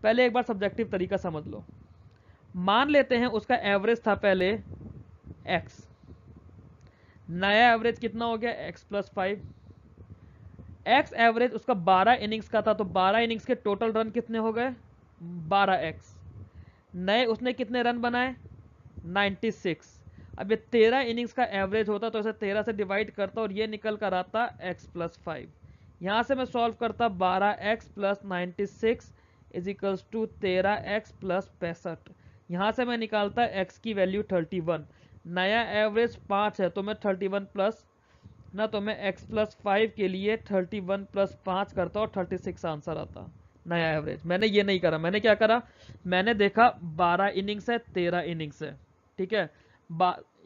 पहले एक बार सब्जेक्टिव तरीका समझ लो। मान लेते हैं उसका एवरेज था पहले x, नया एवरेज कितना हो गया? x plus 5। x एवरेज उसका 12 इनिंग्स का था, तो 12 इनिंग्स के टोटल रन कितने हो गए? 12x। नए उसने कितने रन बनाए? 96। अब ये 13 इनिंग्स का एवरेज होता तो इसे 13 से डिवाइड करता और ये निकल कर आता x प्लस 5। यहां से मैं सॉल्व करता 12x plus 96 is equals to 13x plus 65। यहां से मैं निकालता x की वैल्यू 31। नया एवरेज 5 है तो मैं 31 प्लस ना, तो मैं x प्लस 5 के लिए 31 प्लस 5 करता और 36 आंसर आता नया एवरेज। मैंने ये नहीं करा, मैंने क्या करा, मैंने देखा 12 इनिंग्स है 13 इनिंग्स है, ठीक है।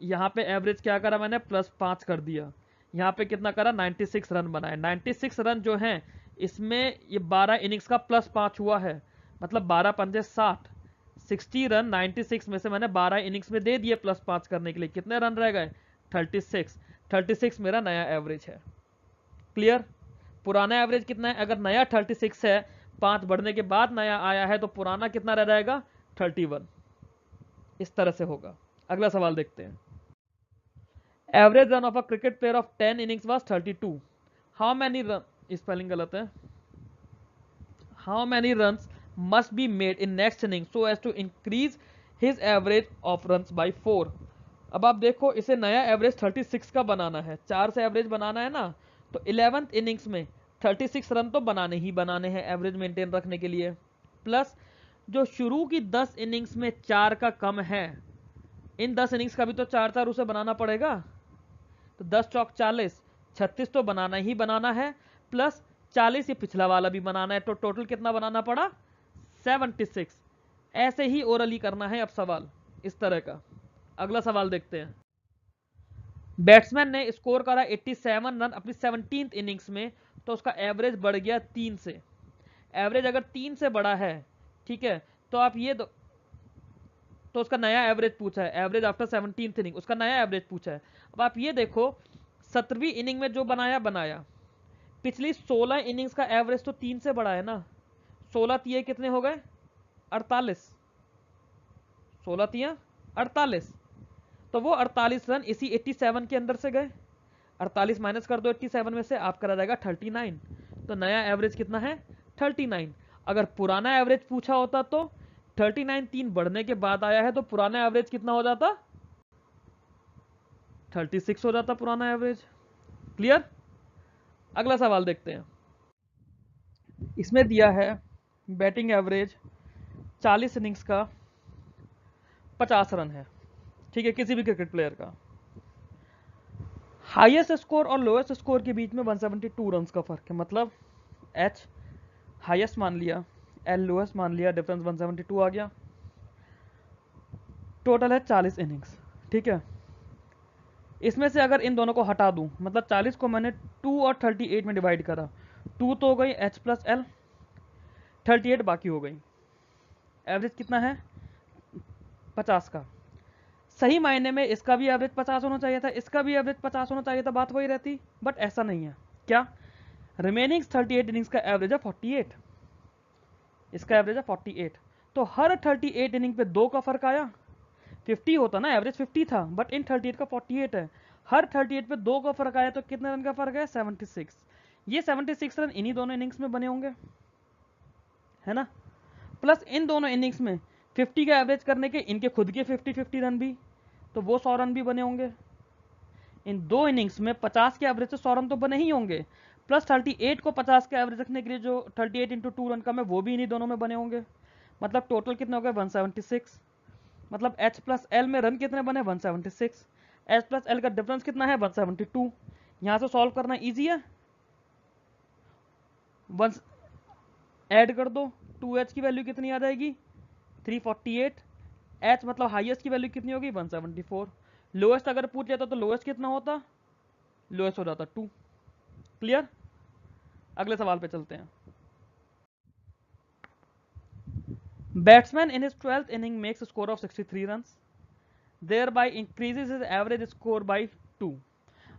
यहाँ पे एवरेज क्या करा मैंने? प्लस 5 कर दिया। यहाँ पे कितना करा? 96 रन बनाए। 96 रन जो हैं इसमें ये 12 इनिंग्स का प्लस 5 हुआ है, मतलब 12 पंजे 60। 60 रन 96 में से मैंने 12 इनिंग्स में दे दिए प्लस 5 करने के लिए, कितने रन रह गए? 36। 36 मेरा नया एवरेज है। क्लियर? पुराना एवरेज कितना है? अगर नया 36 है, 5 बढ़ने के बाद नया आया है, तो पुराना कितना रह जाएगा? 31। इस तरह से होगा। अगला सवाल देखते हैं। Average run of a cricket player of 10 innings was 32। How many run, spelling गलत है, how many runs must be made in next inning so as to increase his average of runs by 4। अब आप देखो इसे नया average 36 का बनाना है, 4 से एवरेज बनाना है ना, तो 11th इनिंग्स में 36 रन तो बनाने ही बनाने हैं एवरेज मेंटेन रखने के लिए। प्लस जो शुरू की 10 इनिंग्स में 4 का कम है, इन 10 इनिंग्स का भी तो 4-4 उसे बनाना पड़ेगा। तो 10 चौक 40, 36 तो बनाना ही बनाना है, प्लस 40 ये पिछला वाला भी बनाना है, तो टोटल कितना बनाना पड़ा? 76। ऐसे ही ओरली करना है अब सवाल इस तरह का। अगला सवाल देखते हैं। बैट्समैन ने स्कोर करा 87 रन अपनी 17th इनिंग्स में, तो उसका एवरेज बढ़ गया 3 से। एवरेज अगर 3 से बढ़ा है, ठीक है, तो आप ये तो उसका नया एवरेज पूछा है, एवरेज आफ्टर 17th इनिंग, उसका नया एवरेज पूछा है। अब आप ये देखो 17वीं इनिंग में जो बनाया बनाया, पिछली 16 इनिंग्स का एवरेज तो 3 से बढ़ा है ना। 16 तिये कितने हो गए? 48। 16 तिया 48, तो वो 48 रन इसी 87 के अंदर से गए। 48 माइनस कर दो 87 में से, आपका रह जाएगा 39। तो नया एवरेज कितना है? 39। अगर पुराना एवरेज पूछा होता तो 39 3 बढ़ने के बाद आया है, तो पुराना एवरेज कितना हो जाता? 36 हो जाता पुराना एवरेज। क्लियर? अगला सवाल देखते हैं। इसमें दिया है बैटिंग एवरेज 40 इनिंग्स का 50 रन है, ठीक है, किसी भी क्रिकेट प्लेयर का। हाईएस्ट स्कोर और लोएस्ट स्कोर के बीच में 172 रन का फर्क है, मतलब एच हाईएस्ट मान लिया, एल लोएस्ट मान लिया, डिफरेंस 172 आ गया। टोटल है 40 इनिंग्स, ठीक है। इसमें से अगर इन दोनों को हटा दूं, मतलब 40 को मैंने 2 और 38 में डिवाइड करा, 2 तो हो गई h प्लस एल, 38 बाकी हो गई। एवरेज कितना है? 50 का। सही मायने में इसका भी एवरेज 50 होना चाहिए था, इसका भी एवरेज 50 होना चाहिए था, बात वही रहती, बट ऐसा नहीं है। क्या? रिमेनिंग 38 इनिंग्स का एवरेज है 48, इसका एवरेज है 48। तो हर 38 इनिंग पे 2 का फर्क आया। 50 होता ना, एवरेज 50 था, बट इन 38 का 48 है। हर 38 पे 2 का फर्क आया, तो कितने रन का फर्क है? 76। ये 76 रन इन्हीं दोनों इनिंग्स में बने होंगे, है ना। प्लस इन दोनों इनिंग्स में 50 का एवरेज करने के इनके खुद के 50-50 रन भी, तो वो 100 रन भी बने होंगे। इन दो इनिंग्स में 50 के एवरेज से 100 रन तो बने ही होंगे, प्लस 38 को 50 का एवरेज रखने के लिए जो 38 इंटू 2 रन कम है, वो भी इन्हीं दोनों में बने होंगे। मतलब टोटल कितने हो गए? 176। मतलब H प्लस एल में रन कितने बने? 176। H प्लस एल का डिफरेंस कितना है? 172। यहां से सॉल्व करना इजी है, वन ऐड कर दो, 2H की वैल्यू कितनी आ जाएगी? 348। H मतलब हाईएस्ट की वैल्यू कितनी होगी? 174। लोएस्ट अगर पूछ लेता तो लोएस्ट कितना होता? लोएस्ट हो जाता 2। क्लियर? अगले सवाल पे चलते हैं। Batsman in his 12th inning makes a score of 63 runs, thereby increases his average score by 2।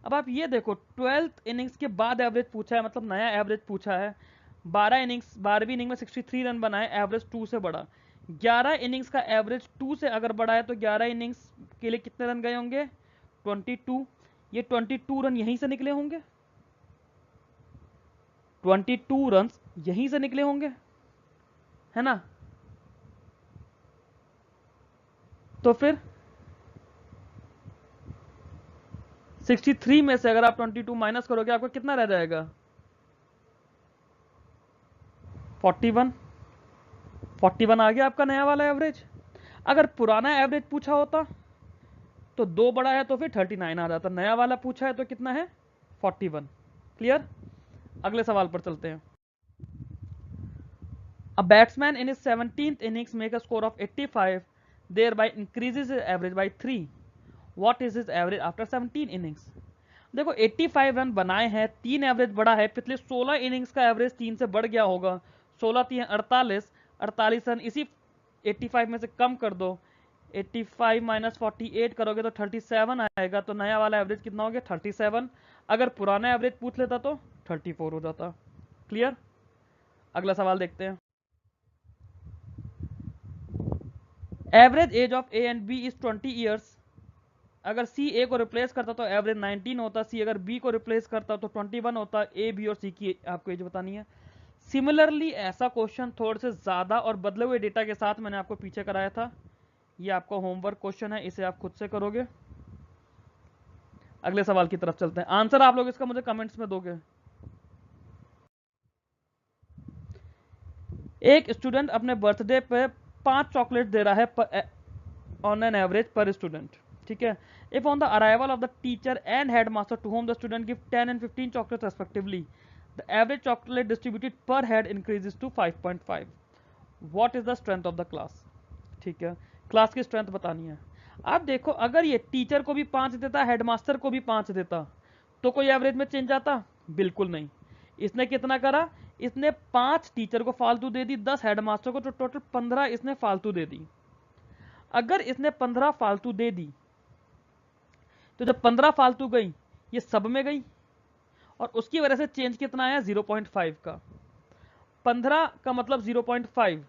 अब आप ये देखो, 12th इनिंग्स के बाद एवरेज पूछा है, मतलब नया एवरेज पूछा है। 12वीं इनिंग में 63 रन बनाए, एवरेज 2 से बढ़ा। 11 इनिंग्स का एवरेज 2 से अगर बढ़ा है, तो 11 इनिंग्स के लिए कितने रन गए होंगे? 22। ये 22 रन यहीं से निकले होंगे, 22 रन यहीं से निकले होंगे, है ना। तो फिर 63 में से अगर आप 22 माइनस करोगे, आपको कितना रह जाएगा? 41। 41 आ गया आपका नया वाला एवरेज। अगर पुराना एवरेज पूछा होता तो 2 बड़ा है तो फिर 39 आ जाता, नया वाला पूछा है तो कितना है? 41। क्लियर? अगले सवाल पर चलते हैं। A batsman in his 17th innings make a score of 85, thereby increases his average by 3। What is his average after 17 innings? देखो 85 रन बनाए हैं, 3 एवरेज बढ़ा है, पिछले 16 इनिंग्स का एवरेज 3 से बढ़ गया होगा। 16 3 48, 48 रन इसी 85 में से कम कर दो, 85 माइनस 48 करोगे तो 37 आएगा। तो नया वाला एवरेज कितना हो गया? 37। अगर पुराना एवरेज पूछ लेता तो 34 हो जाता। क्लियर? अगला सवाल देखते हैं। Average age of A and B is 20 years. अगर सी ए को रिप्लेस करता तो एवरेज 19 होता, सी अगर बी को रिप्लेस करता तो 21 होता। ए बी और सी की आपको एज बतानी है। सिमिलरली ऐसा क्वेश्चन थोड़े से ज्यादा और बदले हुए डेटा के साथ मैंने आपको पीछे कराया था। ये आपका होमवर्क क्वेश्चन है, इसे आप खुद से करोगे। अगले सवाल की तरफ चलते हैं। आंसर आप लोग इसका मुझे कमेंट्स में दोगे। एक स्टूडेंट अपने बर्थडे पे 5 चॉकलेट दे रहा है on an average per student, ठीक है। If on the arrival of the teacher and head master to home the student give 10 and 15 chocolate respectively, the average chocolate distributed per head increases to 5.5। What is the strength of the class? ठीक है, class की strength बतानी है। आप देखो, अगर ये teacher को भी 5 देता, हेडमास्टर को भी 5 देता, तो कोई एवरेज में चेंज आता? बिल्कुल नहीं। इसने कितना करा? इसने 5 टीचर को फालतू दे दी, 10 हेडमास्टर को, तो टोटल 15 इसने फालतू दे दी। अगर इसने 15 फालतू दे दी, तो जब 15 फालतू गई, ये सब में गई, और उसकी वजह से चेंज कितना आया? 0.5 का। 15 का मतलब 0.5,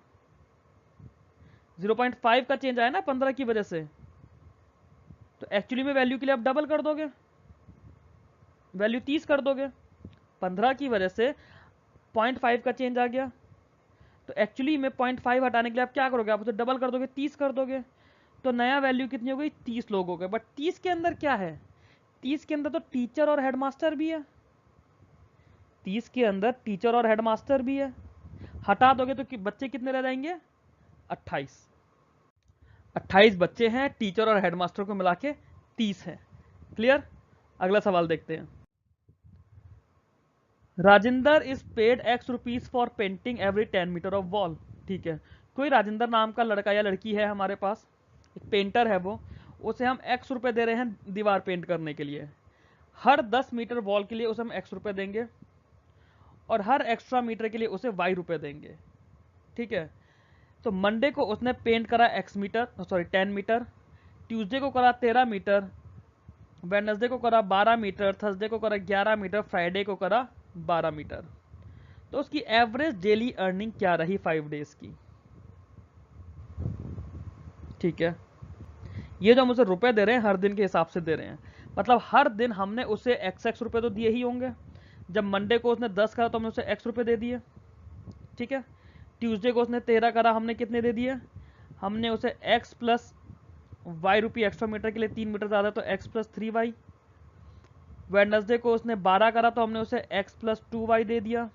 0.5 का चेंज आया ना 15 की वजह से। तो एक्चुअली में वैल्यू के लिए आप डबल कर दोगे, वैल्यू 30 कर दोगे। 15 की वजह से 0.5 का चेंज आ गया, तो एक्चुअली में 0.5 हटाने के लिए आप क्या करोगे? आप उसे डबल कर दोगे, 30 कर दोगे। तो नया वैल्यू कितनी हो गई? 30 लोग हो गए। बट 30 के अंदर क्या है? 30 के अंदर तो टीचर और हेडमास्टर भी है, 30 के अंदर टीचर और हेडमास्टर भी है। हटा दोगे तो बच्चे कितने रह जाएंगे? 28। 28 बच्चे हैं, टीचर और हेडमास्टर को मिला के 30 है। क्लियर? अगला सवाल देखते हैं। Rajendra is paid X rupees for painting every 10 metre of wall. ठीक है, कोई राजेंद्र नाम का लड़का या लड़की है हमारे पास, एक पेंटर है वो उसे हम x रुपए दे रहे हैं दीवार पेंट करने के लिए। हर 10 मीटर वॉल के लिए उसे हम x रुपए देंगे और हर एक्स्ट्रा मीटर के लिए उसे y रुपए देंगे। ठीक है, तो मंडे को उसने पेंट करा 10 मीटर, ट्यूसडे को करा 13 मीटर, वेडनेसडे को करा 12 मीटर, थर्सडे को करा 11 मीटर, फ्राइडे को करा 12 मीटर। तो उसकी एवरेज डेली अर्निंग क्या रही 5 डेज की? ठीक है, ये जो हम उसे रुपए दे रहे हैं हर दिन के हिसाब से दे रहे हैं, मतलब हर दिन हमने उसे x रुपए तो दिए ही होंगे। जब मंडे को उसने 10 करा तो हमने उसे x रुपए दे दिए। ठीक है, ट्यूसडे को उसने 13 करा, हमने कितने दे दिए? हमने उसे x प्लस y रुपये एक्स्ट्रा मीटर के लिए 3 मीटर ज़्यादा तो x प्लस 3y। वेडनेसडे को उसने 12 करा तो हमने उसे x प्लस 2y दे दिया।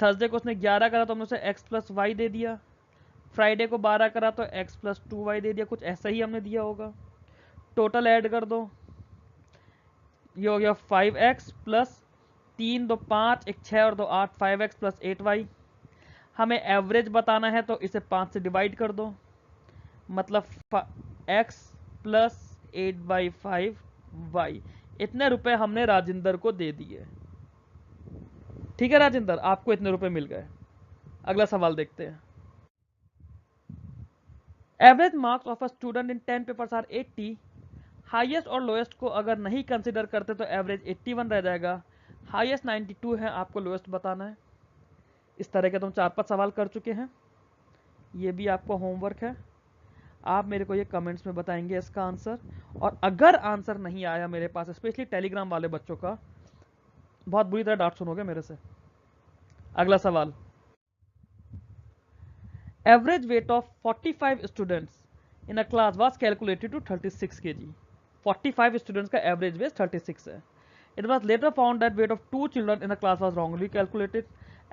थर्सडे को उसने 11 करा तो हमने उसे x प्लस y दे दिया। फ्राइडे को 12 करा तो x प्लस 2y दे दिया। कुछ ऐसा ही हमने दिया होगा। टोटल ऐड कर दो, ये हो गया 5x प्लस 3 2 5 1 6 और 2 8, 5x प्लस 8y। हमें एवरेज बताना है तो इसे 5 से डिवाइड कर दो, मतलब x प्लस 8/5y। इतने रुपए हमने राजेंद्र को दे दिए। ठीक है राजेंद्र, आपको इतने रुपए मिल गए। अगला सवाल देखते हैं। Average marks of a student in 10 papers are 80। Highest और लोएस्ट को अगर नहीं कंसिडर करते तो एवरेज 81 रह जाएगा। हाईएस्ट 92 है, आपको लोएस्ट बताना है। इस तरह के तुम 4-5 सवाल कर चुके हैं, ये भी आपको होमवर्क है। आप मेरे को ये कमेंट्स में बताएंगे इसका आंसर, और अगर आंसर नहीं आया मेरे पास, स्पेशली टेलीग्राम वाले बच्चों का, बहुत बुरी तरह डांट सुनोगे मेरे से। अगला सवाल, average weight of 45 students in a class was calculated to 36 kg। 45 students का एवरेज वेट 36 है। It was later found that weight of 2 children in a class was wrongly calculated.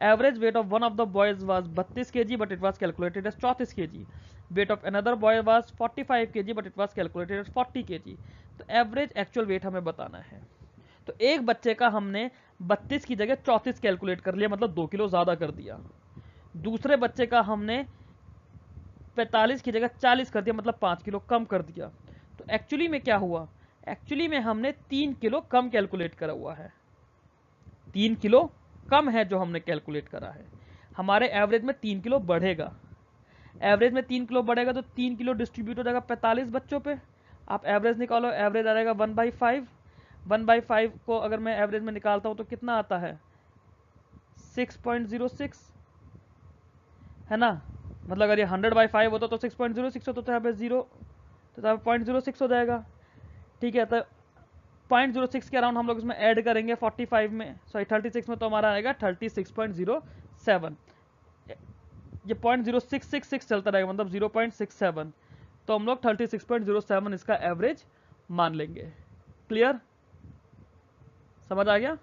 Average weight of one of the boys was 32 kg but it was calculated as 34 kg। Weight of another boy was 45 kg but it was calculated as 40 kg। तो average actual wait हमें बताना है। तो एक बच्चे का हमने 32 की जगह 34 कैलकुलेट कर लिया, मतलब 2 किलो ज्यादा कर दिया। दूसरे बच्चे का हमने 45 की जगह 40 कर दिया, मतलब 5 किलो कम कर दिया। तो एक्चुअली में क्या हुआ? एक्चुअली में हमने 3 किलो कम कैलकुलेट करा हुआ है। 3 किलो कम है जो हमने कैलकुलेट करा है। हमारे एवरेज में 3 किलो बढ़ेगा। एवरेज में 3 किलो बढ़ेगा तो 3 किलो डिस्ट्रीब्यूट हो जाएगा 45 बच्चों पे। आप एवरेज निकालो, एवरेज आ जाएगा 1/5। 1/5 को अगर मैं एवरेज में निकालता हूं तो कितना आता है? 6.06 है ना। मतलब अगर ये 100/5 होता तो 6.06 होता, तो यहाँ पे 0, तो यहाँ पे 0.06 हो जाएगा। ठीक है, तो 0.06 के अराउंड हम लोग इसमें ऐड करेंगे 45 में, सॉरी 36 में, तो हमारा आएगा 36.07। ये 0.0666 चलता रहेगा, मतलब 0.67। तो हम लोग 36.07 इसका एवरेज मान लेंगे। क्लियर, समझ आ गया?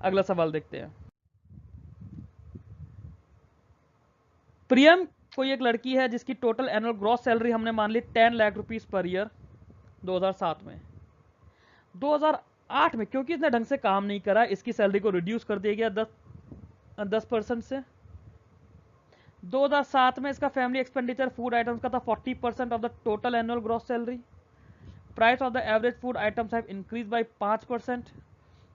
अगला सवाल देखते हैं। प्रियम कोई एक लड़की है जिसकी टोटल एनुअल ग्रॉस सैलरी हमने मान ली 10 लाख रुपीस पर ईयर 2007 में। 2008 में क्योंकि इसने ढंग से काम नहीं करा, इसकी सैलरी को रिड्यूस कर दिया गया 10% से। 2007 में इसका फैमिली एक्सपेंडिचर फूड आइटम्स का था 40% of the total annual gross salary. Price of the average food items have increase by 5%।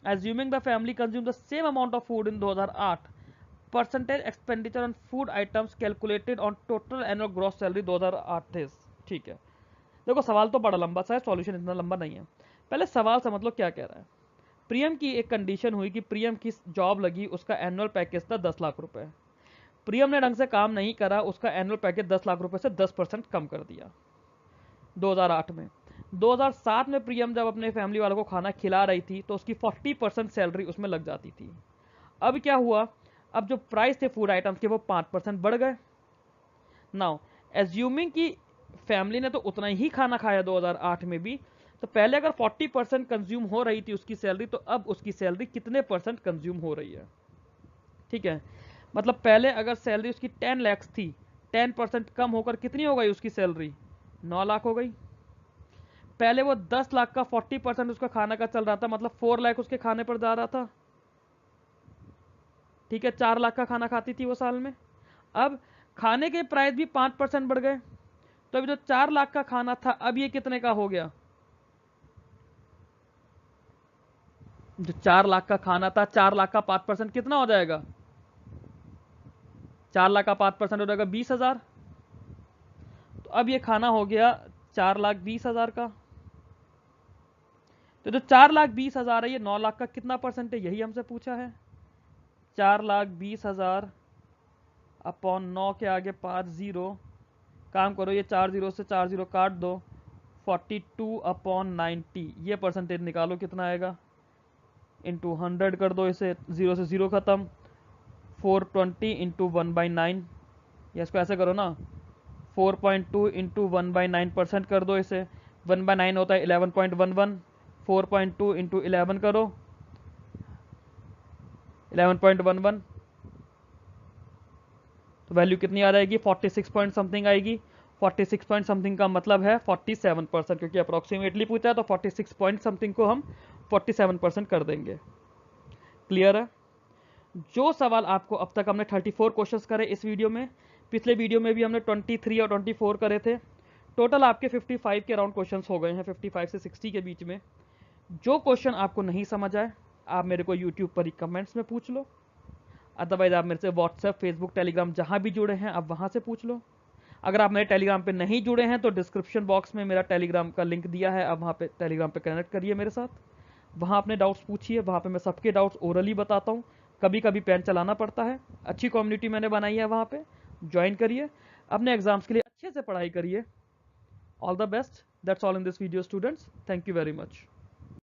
Assuming the family consumed the same amount of food in 2008, percentage expenditure on food items calculated on total annual gross salary 2008 is। ठीक है, देखो सवाल तो बड़ा लंबा सा है, solution इतना लंबा नहीं है। पहले सवाल समझ लो क्या कह रहा है। प्रियम की एक कंडीशन हुई कि प्रियम की जॉब लगी, उसका एनुअल पैकेज था 10 लाख रुपए। प्रियम ने ढंग से काम नहीं करा, उसका एनुअल पैकेज 10 लाख रुपए से 10% कम कर दिया 2008 में। 2007 में प्रियम जब अपने फैमिली वालों को खाना खिला रही थी तो उसकी 40% सैलरी उसमें लग जाती थी। अब क्या हुआ? अब जो प्राइस थे फूड आइटम्स के वो 5% बढ़ गए। नाउ एज्यूमिंग कि फैमिली ने तो उतना ही खाना खाया 2008 में भी, तो पहले अगर 40% कंज्यूम हो रही थी उसकी सैलरी, तो अब उसकी सैलरी कितने परसेंट कंज्यूम हो रही है? ठीक है, मतलब पहले अगर सैलरी उसकी 10 लाख थी, 10% कम होकर कितनी हो गई उसकी सैलरी? 9 लाख हो गई। पहले वो 10 लाख का 40% उसका खाना का चल रहा था, मतलब 4 लाख उसके खाने पर जा रहा था। ठीक है, 4 लाख का खाना खाती थी वो साल में। अब खाने के प्राइस भी 5% बढ़ गए, तो अभी जो 4 लाख का खाना था अब ये कितने का हो गया? जो 4 लाख का खाना था, 4 लाख का 5% कितना हो जाएगा? 4 लाख का 5% हो जाएगा 20,000। तो अब ये खाना हो गया 4,20,000 का। तो जो 4,20,000 है ये 9 लाख का कितना परसेंट है, यही हमसे पूछा है। 4,20,000 अपॉन 9 के आगे 5 जीरो, काम करो ये 4 जीरो से 4 जीरो काट दो, 42 अपॉन 90, ये परसेंटेज निकालो कितना आएगा, इंटू 100 कर दो इसे, जीरो से जीरो खत्म, 420 इंटू 1/9, या इसको ऐसे करो ना, 4.2 इंटू 1/9% कर दो इसे, 1/9 होता है 11.11, 4.2 इंटू 11 करो 11.11, तो वैल्यू कितनी आ जाएगी, 46 पॉइंट समथिंग आएगी। 46 पॉइंट समथिंग का मतलब है 47%, क्योंकि अप्रोक्सीमेटली पूछा है तो 46 पॉइंट समथिंग को हम 47% कर देंगे। क्लियर है? जो सवाल आपको अब तक हमने 34 क्वेश्चंस करे इस वीडियो में, पिछले वीडियो में भी हमने 23 और 24 करे थे, टोटल आपके 55 के अराउंड क्वेश्चंस हो गए हैं, 55 से 60 के बीच में। जो क्वेश्चन आपको नहीं समझ आए आप मेरे को यूट्यूब पर ही कमेंट्स में पूछ लो, अदरवाइज आप मेरे से व्हाट्सएप, फेसबुक, टेलीग्राम जहां भी जुड़े हैं आप वहां से पूछ लो। अगर आप मेरे टेलीग्राम पे नहीं जुड़े हैं तो डिस्क्रिप्शन बॉक्स में मेरा टेलीग्राम का लिंक दिया है, आप वहाँ पे टेलीग्राम पे कनेक्ट करिए मेरे साथ, वहाँ अपने डाउट्स पूछिए, वहाँ पे मैं सबके डाउट्स ओरली बताता हूँ, कभी कभी पेन चलाना पड़ता है। अच्छी कम्युनिटी मैंने बनाई है, वहाँ पे ज्वाइन करिए, अपने एग्जाम्स के लिए अच्छे से पढ़ाई करिए। All the best, that's all in this video students, thank you very much.